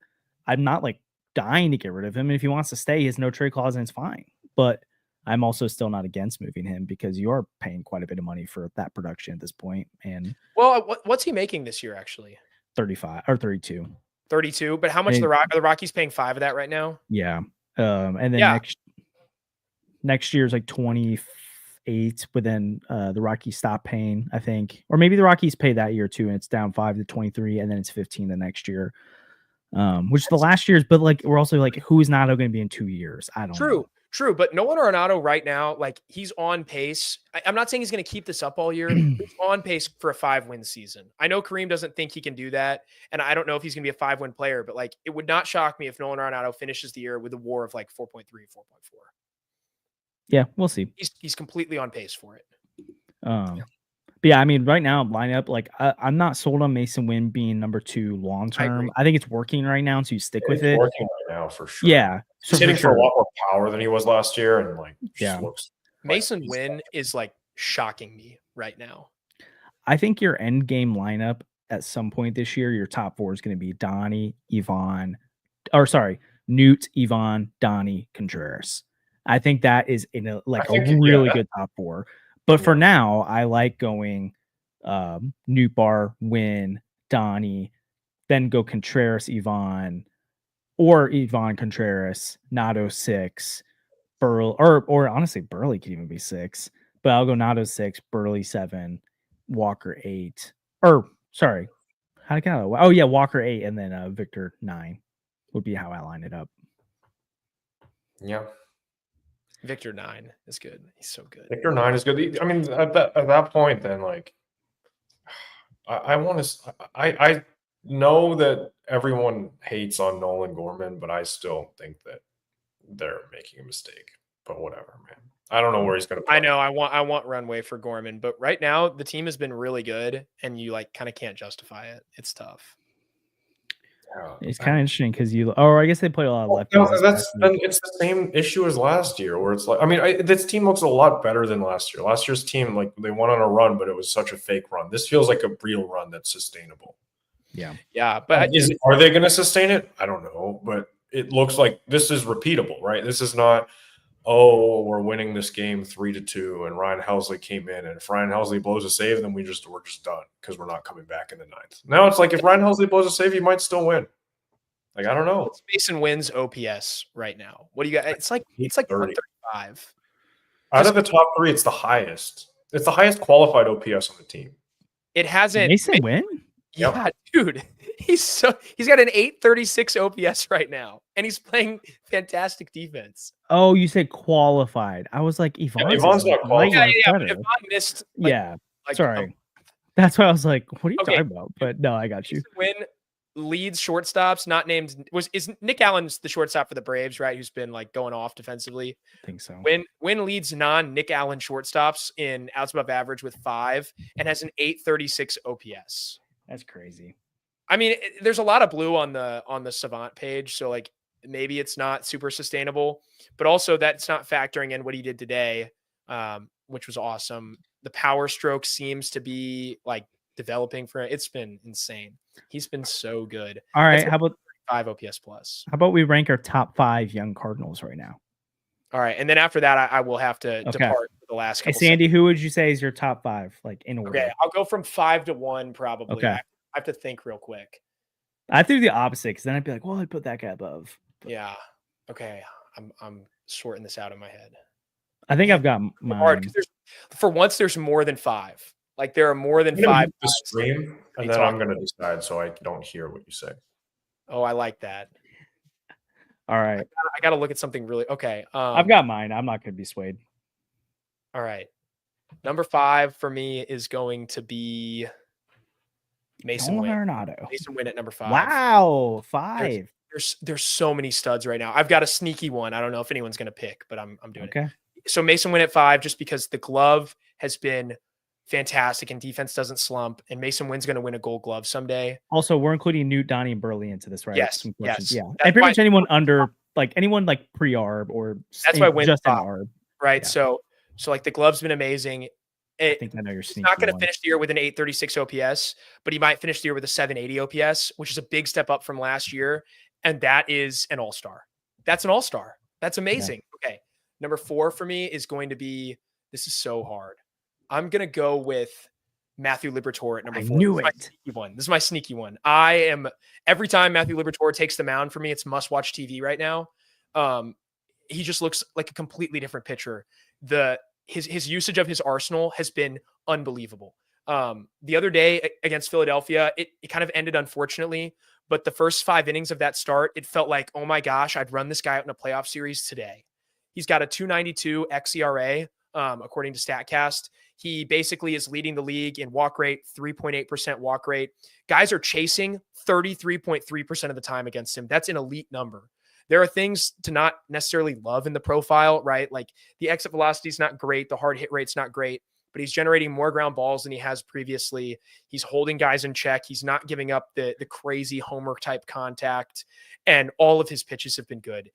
C: I'm not dying to get rid of him. And if he wants to stay, he has no trade clause and it's fine. But I'm also still not against moving him because you are paying quite a bit of money for that production at this point. And
A: what's he making this year actually?
C: 35 or 32.
A: 32. But how much are the Rockies paying 5 of that right now?
C: Yeah. And then next year's 28, but then the Rockies stop paying, I think, or maybe the Rockies pay that year too, and it's down 5 to 23, and then it's 15 the next year, which the last year's. But we're also who is Nato going to be in 2 years? I don't know.
A: True, but Nolan Arenado right now, he's on pace. I'm not saying he's going to keep this up all year. He's on pace for a 5-win season. I know Kareem doesn't think he can do that, and I don't know if he's going to be a 5-win player, but it would not shock me if Nolan Arenado finishes the year with a WAR of 4.3, 4.4.
C: Yeah, we'll see.
A: He's completely on pace for it.
C: But yeah, I mean, right now lineup, I'm not sold on Mason Winn being number 2 long term. I think it's working right now, so you stick with it.
B: Working right now for sure.
C: Yeah,
B: he's hitting for a lot more power than he was last year, and looks.
A: Mason Winn is shocking me right now.
C: I think your end game lineup at some point this year, your top 4 is going to be Newt, Ivan, Donnie, Contreras. I think that is in a really good top 4. But for now, I like going Newt, Winn, Donnie, then go Contreras, Ivan, or Ivan Contreras, Nato 6, Burley, or honestly, Burley could even be 6. But I'll go Nato 6, Burley 7, Walker 8. Or sorry, how did I go? Oh yeah, Walker 8, and then Victor 9 would be how I line it up.
B: Yeah.
A: Victor 9 is good. He's so good.
B: Victor 9 is good. I mean, at that point, then I know that everyone hates on Nolan Gorman, but I still think that they're making a mistake. But whatever, man. I don't know where he's going to play.
A: I know. I want runway for Gorman, but right now the team has been really good, and you kind of can't justify it. It's tough.
C: It's kind of interesting because I guess they played a lot of lefties.
B: It's the same issue as last year, where it's like, I mean, this team looks a lot better than last year. Last year's team, like, they went on a run, but it was such a fake run. This feels like a real run that's sustainable.
A: Yeah, but
B: are they going to sustain it? I don't know, but it looks like this is repeatable, right? This is not, oh, we're winning this game 3-2, and Ryan Helsley came in, and if Ryan Helsley blows a save, then we're just done because we're not coming back in the ninth. Now it's like, if Ryan Helsley blows a save, you might still win. Like, I don't know.
A: What's Mason Winn's OPS right now? What do you got? It's like 135.
B: Out of the top three, it's the highest. It's the highest qualified OPS on the team.
A: It hasn't.
C: Mason Winn?
A: Yeah, dude. He's got an 836 OPS right now, and he's playing fantastic defense.
C: Oh, you said qualified. I was like,
B: Ivan's not qualified.
A: Yeah, but Ivan missed.
C: Sorry. That's why I was like, what are you talking about? But no, I got you.
A: Win leads shortstops, not named. Is Nick Allen's the shortstop for the Braves, right? Who's been like going off defensively.
C: I think so.
A: Win leads non-Nick Allen shortstops in outs above average with 5 and has an 836 OPS.
C: That's crazy.
A: I mean, there's a lot of blue on the Savant page, so like maybe it's not super sustainable, but also that's not factoring in what he did today, which was awesome. The power stroke seems to be like developing for him. It's been insane. He's been so good.
C: All right, how about
A: 5 OPS plus?
C: How about we rank our top 5 young Cardinals right now?
A: All right, and then after that, I will have to depart for the last couple.
C: Hey, Sandy, who would you say is your top 5, like in order?
A: Okay, I'll go from 5 to 1 probably.
C: Okay.
A: I have to think real quick.
C: I threw the opposite because then I'd be like, well, I'd put that guy above.
A: Yeah. Okay. I'm sorting this out in my head.
C: I think I've got mine.
A: Hard, for once, there's more than 5. Like there are more than 5.
B: The stream, and then I'm going to decide so I don't hear what you say.
A: Oh, I like that.
C: All right.
A: I got to look at something really. Okay.
C: I've got mine. I'm not going to be swayed.
A: All right. Number 5 for me is going to be Mason Winn.
C: Arenado.
A: Mason Winn at number 5.
C: Wow, 5.
A: There's so many studs right now. I've got a sneaky one. I don't know if anyone's going to pick, but I'm doing it.
C: Okay.
A: So Mason Winn at 5, just because the glove has been fantastic and defense doesn't slump, and Mason Winn's going to win a Gold Glove someday.
C: Also, we're including Newt, Donnie, and Burley into this, right?
A: Yes.
C: Yeah.
A: That's
C: and pretty much anyone under, like anyone like pre-arb or
A: that's why Winn
C: just an arb.
A: Right.
C: Yeah.
A: So like the glove's been amazing.
C: I think I know your sneaky.
A: He's not going to finish the year with an 836 OPS, but he might finish the year with a 780 OPS, which is a big step up from last year. And that is an all-star. That's an all-star. That's amazing. Yeah. Okay. Number 4 for me is going to be, this is so hard. I'm going to go with Matthew Liberatore at number 4.
C: I knew it.
A: This is my sneaky one. Every time Matthew Liberatore takes the mound for me, it's must-watch TV right now. He just looks like a completely different pitcher. His usage of his arsenal has been unbelievable. The other day against Philadelphia, it kind of ended unfortunately, but the first 5 innings of that start, it felt like, oh my gosh, I'd run this guy out in a playoff series today. He's got a 292 xERA, according to StatCast. He basically is leading the league in walk rate, 3.8% walk rate. Guys are chasing 33.3% of the time against him. That's an elite number. There are things to not necessarily love in the profile, right? Like the exit velocity is not great. The hard hit rate's not great, but he's generating more ground balls than he has previously. He's holding guys in check. He's not giving up the crazy homer type contact, and all of his pitches have been good.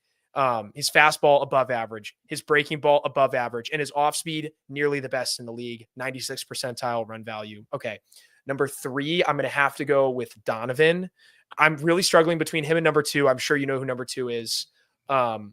A: His fastball above average, his breaking ball above average, and his off speed nearly the best in the league, 96 percentile run value. Okay. Number 3, I'm going to have to go with Donovan. I'm really struggling between him and number 2. I'm sure you know who number 2 is. But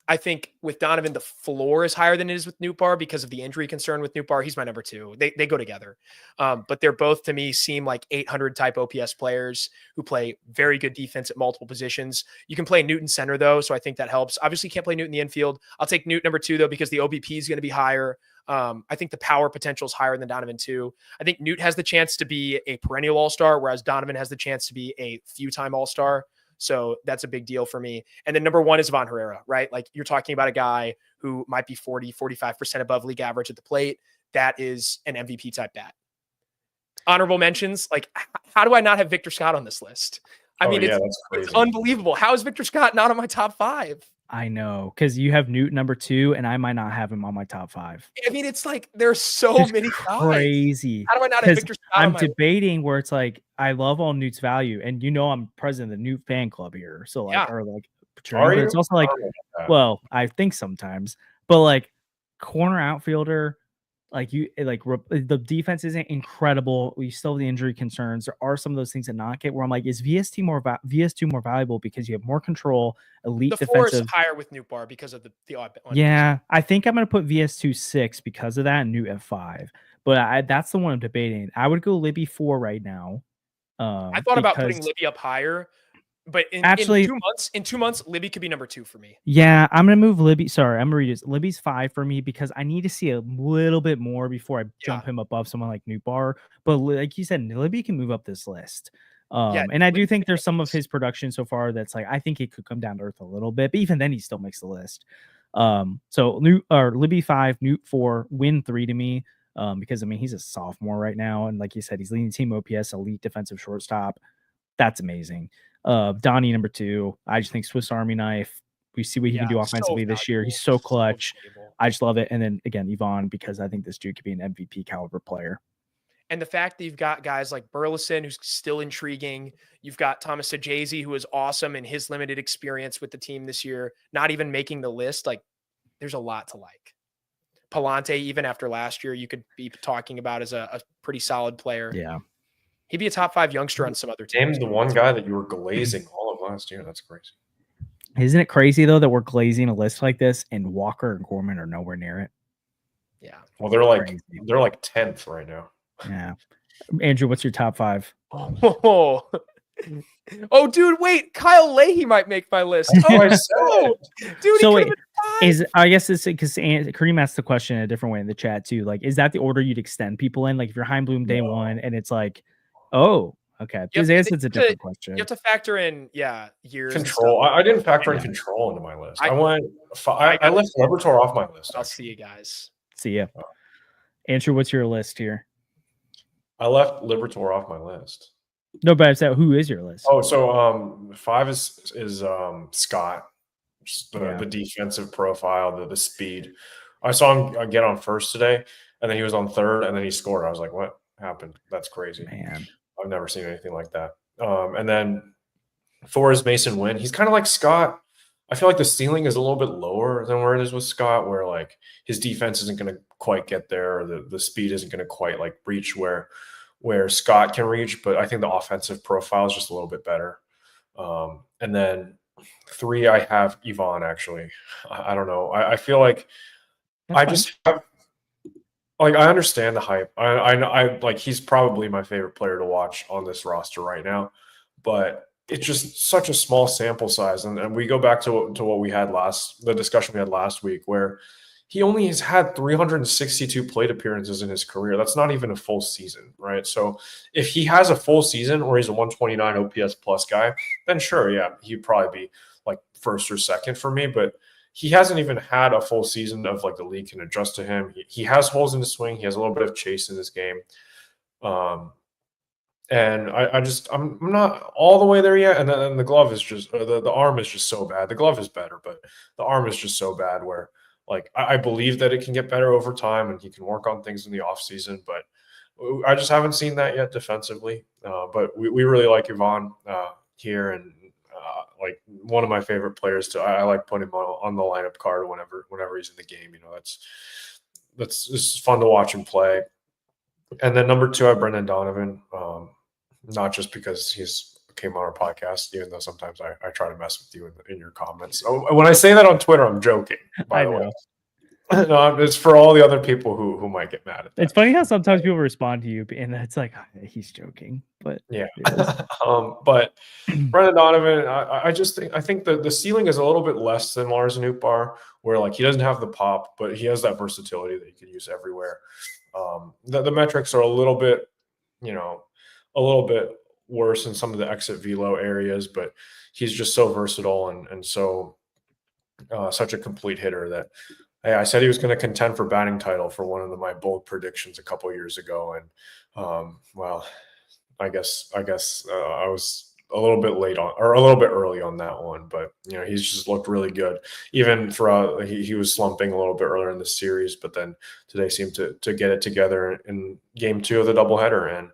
A: I think with Donovan, the floor is higher than it is with Nootbaar because of the injury concern with Nootbaar. He's my number 2. They go together. But they're both, to me, seem like 800 type OPS players who play very good defense at multiple positions. You can play Newton center, though, so I think that helps. Obviously, you can't play Newton in the infield. I'll take Newt number 2, though, because the OBP is going to be higher. I think the power potential is higher than Donovan, too. I think Newt has the chance to be a perennial all-star, whereas Donovan has the chance to be a few-time all-star. So that's a big deal for me. And then number 1 is Ivan Herrera, right? Like you're talking about a guy who might be 45% above league average at the plate. That is an MVP type bat. Honorable mentions. Like, how do I not have Victor Scott on this list? I mean, it's unbelievable. How is Victor Scott not on my top 5?
C: I know, because you have Newt number 2, and I might not have him on my top 5.
A: I mean, it's like there's so
C: It's
A: many guys.
C: crazy.
A: How do I not have
C: Because
A: Victor Scott
C: I'm
A: on my list?
C: debating where it's like I love all Newt's value, and I'm president of the Newt fan club here, so like
A: Yeah.
C: or like,
B: Are
C: but
B: you?
C: it's also like,
B: I don't know about that.
C: well, I think sometimes, but like corner outfielder, like the defense isn't incredible. We still have the injury concerns. There are some of those things that knock it. Where I'm like, is VS2 more valuable because you have more control, elite
A: The 4 is
C: defensive.
A: higher with Newt Bar because of the odd.
C: Yeah, I think I'm gonna put VS2 6 because of that, and Newt at 5. But that's the one I'm debating. I would go Libby 4 right now.
A: I thought about putting
C: Because
A: Libby up higher, but in
C: actually,
A: 2 months, Libby could be number 2 for me.
C: yeah, I'm gonna move Libby. Sorry, I'm gonna read this. Libby's 5 for me because I need to see a little bit more before I jump him above someone like Newt Bar. But like you said, Libby can move up this list. And I do think there's some of his production so far that's like I think it could come down to earth a little bit, but even then he still makes the list. So Libby 5, Newt 4, Winn 3 to me. Because I mean he's a sophomore right now, and like you said, he's leading team OPS, elite defensive shortstop. That's amazing. Donnie number 2. I just think Swiss Army knife. We see what he can do offensively this year. He's so clutch. I just love it. And then again, Ivan, because I think this dude could be an MVP caliber player.
A: And the fact that you've got guys like Burleson, who's still intriguing. You've got Thomas Sajazi, who is awesome in his limited experience with the team this year, not even making the list. Like, there's a lot to like. Palante, even after last year, you could be talking about as a pretty solid player.
C: Yeah.
A: He'd be a top 5 youngster on some other teams.
B: Named the one guy that you were glazing all of last year. That's crazy.
C: Isn't it crazy, though, that we're glazing a list like this and Walker and Gorman are nowhere near it?
A: Yeah.
B: Well, they're like 10th right now.
C: Yeah. Andrew, what's your top 5?
A: Oh, dude, wait. Kyle Leahy might make my list. Oh, dude.
C: So I guess it's because Kareem asked the question in a different way in the chat too. Like, is that the order you'd extend people in? Like, if you're Heimblum day 1 and it's like, oh, okay. Because I guess it's a different question.
A: You have to factor in, years.
B: Control. I didn't factor in control into my list. I left Liberatore off my list.
A: I'll see you guys.
C: See ya. Andrew, what's your list here?
B: I left Liberatore off my list.
C: No, but I said, who is your list?
B: Oh, so 5 is Scott, just the defensive profile, the speed. I saw him get on first today, and then he was on third, and then he scored. I was like, what happened? That's crazy.
C: Man,
B: I've never seen anything like that. And then 4 is Mason Winn. He's kind of like Scott. I feel like the ceiling is a little bit lower than where it is with Scott, where like his defense isn't going to quite get there, or the speed isn't going to quite like reach where Scott can reach, but I think the offensive profile is just a little bit better. And then 3, I have Ivan, actually. I don't know. I feel like just have, like, I understand the hype. I like, he's probably my favorite player to watch on this roster right now, but it's just such a small sample size. And we go back to what we had the discussion we had last week, where he only has had 362 plate appearances in his career. That's not even a full season, right? So if he has a full season or he's a 129 OPS plus guy, then sure, yeah, he'd probably be like first or second for me. But he hasn't even had a full season of like the league can adjust to him. He has holes in his swing. He has a little bit of chase in his game. And I'm not all the way there yet. And then the glove is just the arm is just so bad. The glove is better, but the arm is just so bad where, like, I believe that it can get better over time and he can work on things in the offseason, but I just haven't seen that yet defensively. But we really like Ivan here, and like one of my favorite players I like putting him on the lineup card whenever he's in the game. You know, it's fun to watch him play. And then number 2, I have Brendan Donovan, not just because he's came on our podcast, even though sometimes I try to mess with you in your comments. Oh, when I say that on Twitter, I'm joking, by the way. No, it's for all the other people who might get mad at that.
C: It's funny how sometimes people respond to you, and it's like, he's joking, but
B: yeah. But Brendan Donovan, I think the ceiling is a little bit less than Lars Nootbaar, where like he doesn't have the pop, but he has that versatility that he can use everywhere. The metrics are a little bit worse in some of the exit velo areas, but he's just so versatile and so such a complete hitter that I said he was going to contend for batting title for one of my bold predictions a couple years ago, and well, I guess I was a little bit late on, or a little bit early on that one, but he's just looked really good. Even throughout, he was slumping a little bit earlier in the series, but then today seemed to get it together in game 2 of the doubleheader,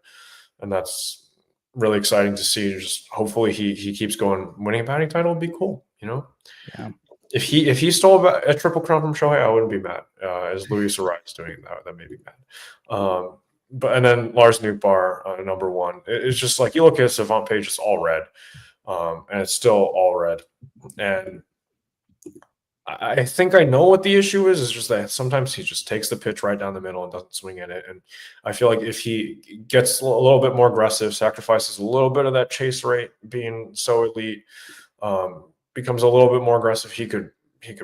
B: and that's really exciting to see. Just hopefully he keeps going. Winning a batting title would be cool,
C: Yeah.
B: If he stole a triple crown from Shohei, I wouldn't be mad. As Luis Ariz doing that made me mad. But and then Lars Nootbaar, number 1. It's just like you look at his Savant page, it's all red, and it's still all red. And I think I know what the issue is. It's just that sometimes he just takes the pitch right down the middle and doesn't swing at it. And I feel like if he gets a little bit more aggressive, sacrifices a little bit of that chase rate being so elite, becomes a little bit more aggressive, he could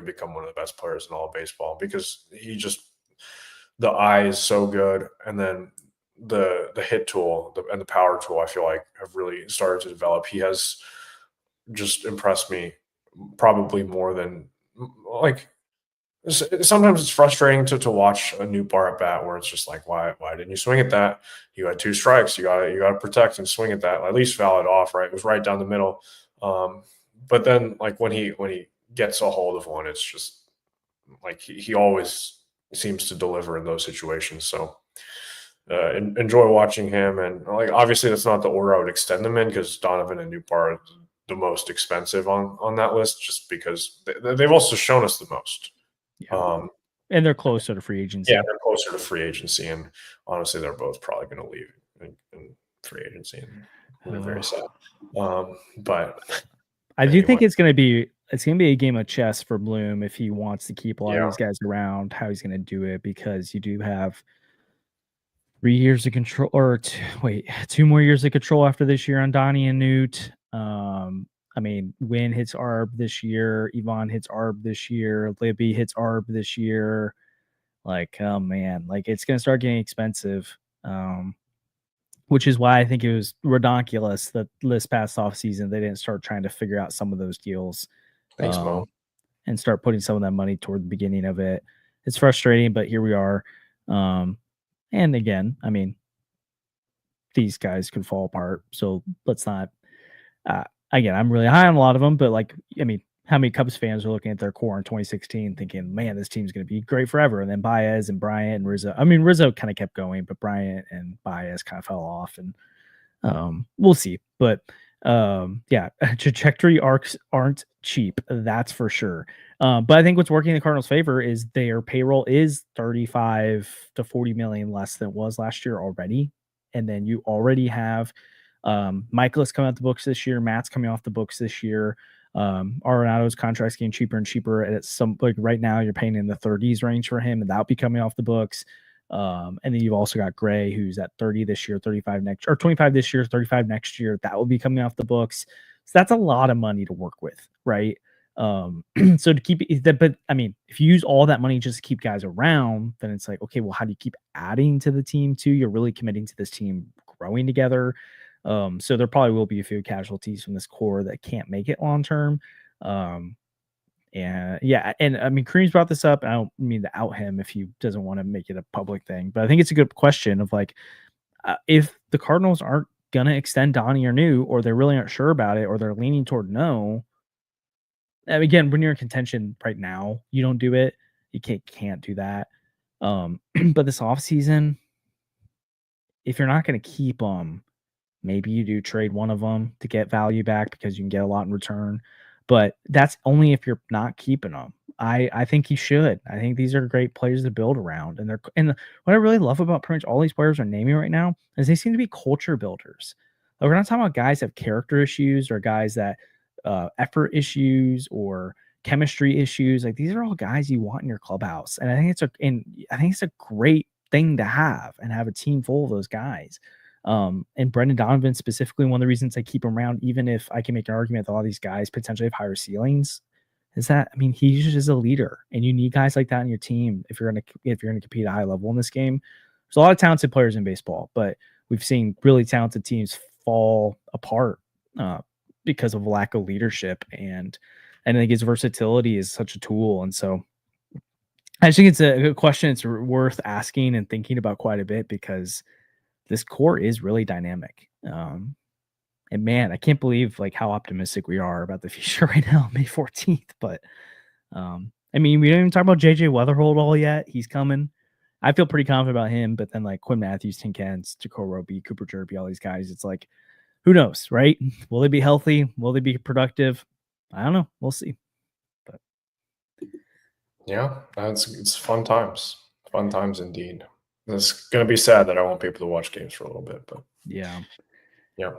B: become one of the best players in all of baseball, because the eye is so good, and then the hit tool and the power tool, I feel like, have really started to develop. He has just impressed me probably more than, like, sometimes it's frustrating to watch a new bar at bat where it's just like, why didn't you swing at that? You had 2 strikes. You got to protect and swing at that. At least foul it off, right? It was right down the middle. But then, like, when he gets a hold of one, it's just like he always seems to deliver in those situations. So enjoy watching him. And, like, obviously that's not the order I would extend them in, because Donovan and Nootbaar are the most expensive on that list, just because they've also shown us the most.
C: Yeah. And they're closer to free agency.
B: Yeah, they're closer to free agency, and honestly, they're both probably going to leave in free agency, and we're very sad. But
C: I do think it's going to be a game of chess for Bloom if he wants to keep a lot of these guys around. How he's going to do it, because you do have 3 years of control, or 2 more years of control after this year on Donnie and Newt. I mean, Winn hits ARB this year. Ivan hits ARB this year. Libby hits ARB this year. Like, oh man, like, it's going to start getting expensive. Which is why I think it was redonkulous that this past offseason they didn't start trying to figure out some of those deals.
B: Thanks, Mo.
C: And start putting some of that money toward the beginning of it. It's frustrating, but here we are. And again, I mean, these guys could fall apart. So let's not. Again, I'm really high on a lot of them, but, like, I mean, how many Cubs fans are looking at their core in 2016 thinking, man, this team's going to be great forever? And then Baez and Bryant and Rizzo. I mean, Rizzo kind of kept going, but Bryant and Baez kind of fell off, and we'll see. But yeah, trajectory arcs aren't cheap. That's for sure. But I think what's working in the Cardinals' favor is their payroll is 35 to 40 million less than it was last year already. And then you already have Michaelis coming out the books this year. Matt's coming off the books this year. Arenado's contract's getting cheaper and cheaper. And it's like right now you're paying in the 30s range for him, and that'll be coming off the books. And then you've also got Gray, who's at 30 this year, 35 next, or 25 this year, 35 next year. That will be coming off the books. So that's a lot of money to work with, right? So to keep it, but I mean, if you use all that money just to keep guys around, then it's like, okay, well, how do you keep adding to the team too? You're really committing to this team growing together. So there probably will be a few casualties from this core that can't make it long term. And yeah, and I mean, Kareem's brought this up. I don't mean to out him if he doesn't want to make it a public thing, but I think it's a good question of, like, if the Cardinals aren't gonna extend Donnie or New, or they really aren't sure about it, or they're leaning toward no. And again, when you're in contention right now, you don't do it. You can't do that. But this offseason, if you're not going to keep them, maybe you do trade one of them to get value back because you can get a lot in return. But that's only if you're not keeping them. I think you should. I think these are great players to build around. And what I really love about pretty much all these players are naming right now is they seem to be culture builders. Like, we're not talking about guys that have character issues or guys that effort issues or chemistry issues. Like, these are all guys you want in your clubhouse. And I think it's a great thing to have a team full of those guys. And Brendan Donovan specifically, one of the reasons I keep him around, even if I can make an argument that all these guys potentially have higher ceilings, is that, I mean, he just is a leader, and you need guys like that on your team if you're gonna compete at a high level in this game. There's a lot of talented players in baseball, but we've seen really talented teams fall apart because of lack of leadership, and I think his versatility is such a tool. And so I think it's a good question. It's worth asking and thinking about quite a bit, because this core is really dynamic. And man, I can't believe like how optimistic we are about the future right now, May 14th. But I mean, we didn't even talk about JJ Weatherhold all yet. He's coming. I feel pretty confident about him, but then like Quinn Matthews, Tin Cans, Jacob Roby, Cooper Jerby, all these guys, it's like, who knows, right? Will they be healthy? Will they be productive? I don't know. We'll see. But
B: yeah, it's fun times. Fun times indeed. It's going to be sad that I won't be able to watch games for a little bit, but
C: yeah.
B: yeah.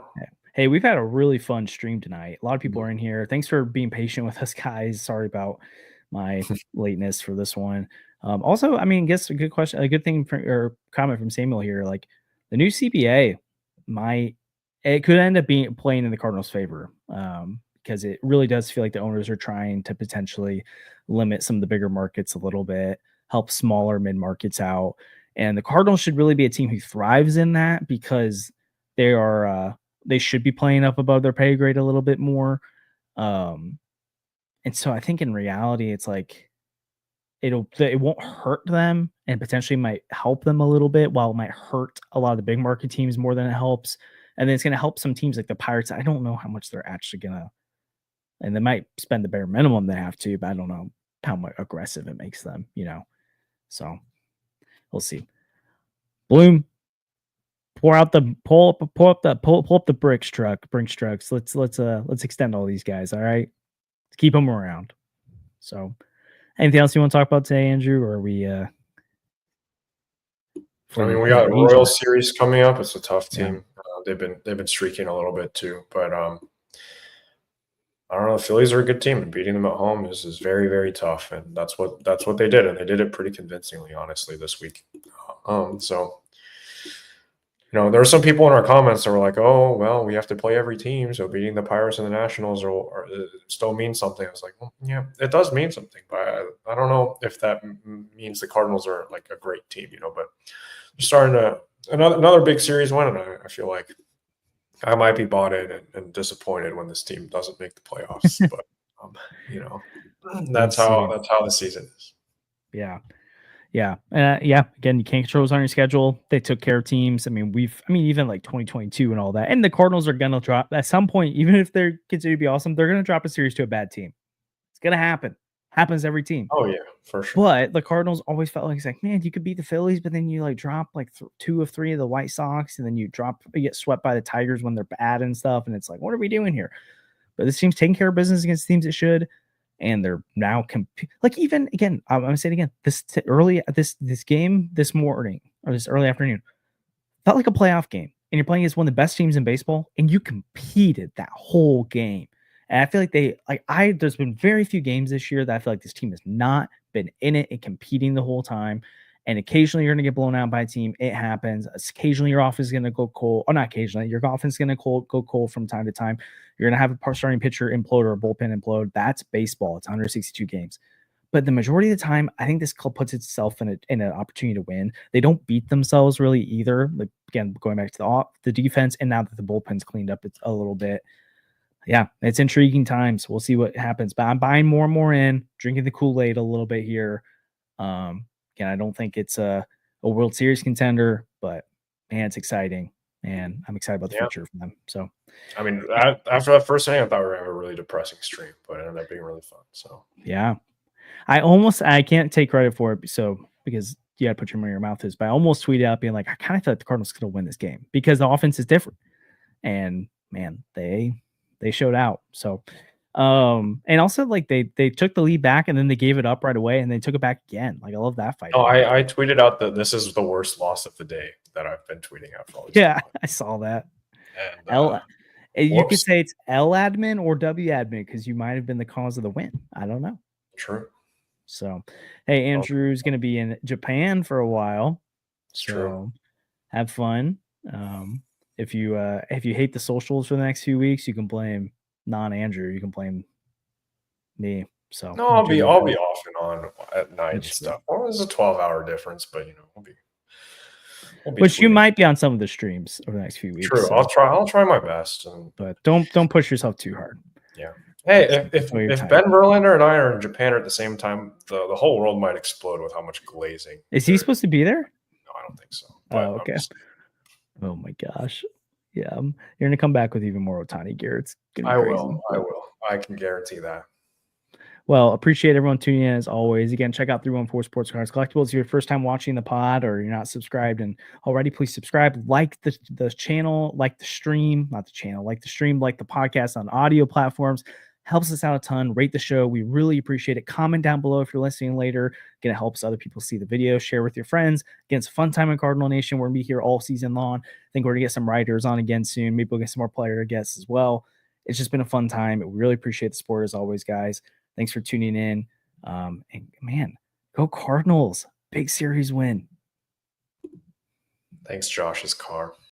C: Hey, we've had a really fun stream tonight. A lot of people are in here. Thanks for being patient with us, guys. Sorry about my lateness for this one. Also, I mean, guess a good question, a good thing or comment from Samuel here. Like the new CBA it could end up being playing in the Cardinals' favor because it really does feel like the owners are trying to potentially limit some of the bigger markets a little bit, help smaller mid markets out, and the Cardinals should really be a team who thrives in that because they are. They should be playing up above their pay grade a little bit more. And so I think in reality, it's like it won't hurt them and potentially might help them a little bit, while it might hurt a lot of the big market teams more than it helps. And then it's going to help some teams like the Pirates. I don't know how much they're actually going to, and they might spend the bare minimum they have to, but I don't know how much aggressive it makes them, So we'll see. Bloom, pull up the Brinks trucks. Let's extend all these guys. All right, let's keep them around. So, anything else you want to talk about today, Andrew? Or are we?
B: I mean, we got a Royal Series coming up. It's a tough team. Yeah. They've been streaking a little bit too, but I don't know. The Phillies are a good team, and beating them at home is very, very tough. And that's what they did, and they did it pretty convincingly, honestly, this week. So. There are some people in our comments that were like, "Oh, well, we have to play every team, so beating the Pirates and the Nationals or still means something." I was like, "Well, yeah, it does mean something, but I don't know if that means the Cardinals are like a great team, But they're starting to another big series win, and I feel like I might be bought in and disappointed when this team doesn't make the playoffs, but that's how the season is.
C: Yeah. Yeah. Again, you can't control what's on your schedule. They took care of teams. I mean, even like 2022 and all that. And the Cardinals are going to drop at some point, even if they're considered to be awesome, they're going to drop a series to a bad team. It's going to happen. Happens every team.
B: Oh, yeah, for sure.
C: But the Cardinals always felt like, it's like, man, you could beat the Phillies, but then you like drop like 2 of 3 of the White Sox, and then you get swept by the Tigers when they're bad and stuff. And it's like, what are we doing here? But this team's taking care of business against teams it should. And they're now like, even again, I'm gonna say it again. This game this morning or this early afternoon felt like a playoff game, and you're playing against one of the best teams in baseball, and you competed that whole game. And I feel like there's been very few games this year that I feel like this team has not been in it and competing the whole time. And occasionally you're going to get blown out by a team. It happens. Occasionally your offense is going to go cold. Or not occasionally. Your offense is going to go cold from time to time. You're going to have a starting pitcher implode or a bullpen implode. That's baseball. It's 162 games. But the majority of the time, I think this club puts itself in an opportunity to win. They don't beat themselves really either. Like, again, going back to the defense, and now that the bullpen's cleaned up, it's a little bit. Yeah, it's intriguing times. We'll see what happens. But I'm buying more and more in, drinking the Kool-Aid a little bit here. Again, I don't think it's a World Series contender, but man, it's exciting, and I'm excited about the future for them. So,
B: I mean, after that first inning, I thought we were going to have a really depressing stream, but it ended up being really fun. So,
C: yeah, I can't take credit for it. So, because you got to put your money where your mouth is, but I almost tweeted out being like, I kind of thought the Cardinals could win this game because the offense is different, and man, they showed out. So, and also like they took the lead back and then they gave it up right away and they took it back again. Like, I love that fight.
B: Oh, I tweeted out that this is the worst loss of the day that I've been tweeting out for all these
C: time. I saw that. And, you could say it's L admin or W admin because you might have been the cause of the win. I don't know.
B: True.
C: So, hey, Andrew's going to be in Japan for a while. So
B: true.
C: Have fun. If you hate the socials for the next few weeks, you can blame non-Andrew. You can blame me. So
B: no, I'll be off and on at night and stuff. Well, there's a 12-hour difference, but we'll be
C: which tweeting. You might be on some of the streams over the next few weeks.
B: True. So. I'll try my best.
C: But don't push yourself too hard.
B: Yeah. Hey, if Ben Verlander and I are in Japan at the same time, the whole world might explode with how much glazing.
C: Is he supposed to be there?
B: No, I don't think so.
C: Oh, okay. Oh my gosh. Yeah, you're gonna come back with even more Ohtani gear. It's gonna be crazy.
B: I will. I can guarantee that.
C: Well, appreciate everyone tuning in as always. Again, check out 314 Sports Cards Collectibles. If you're your first time watching the pod or you're not subscribed and already, please subscribe, like the channel, like the stream, not the channel, like the stream, like the podcast on audio platforms. Helps us out a ton. Rate the show. We really appreciate it. Comment down below if you're listening later. Again, it helps other people see the video. Share with your friends. Again, it's a fun time in Cardinal Nation. We're going to be here all season long. I think we're going to get some writers on again soon. Maybe we'll get some more player guests as well. It's just been a fun time. We really appreciate the support as always, guys. Thanks for tuning in. And man, go Cardinals. Big series win.
B: Thanks, Josh's car.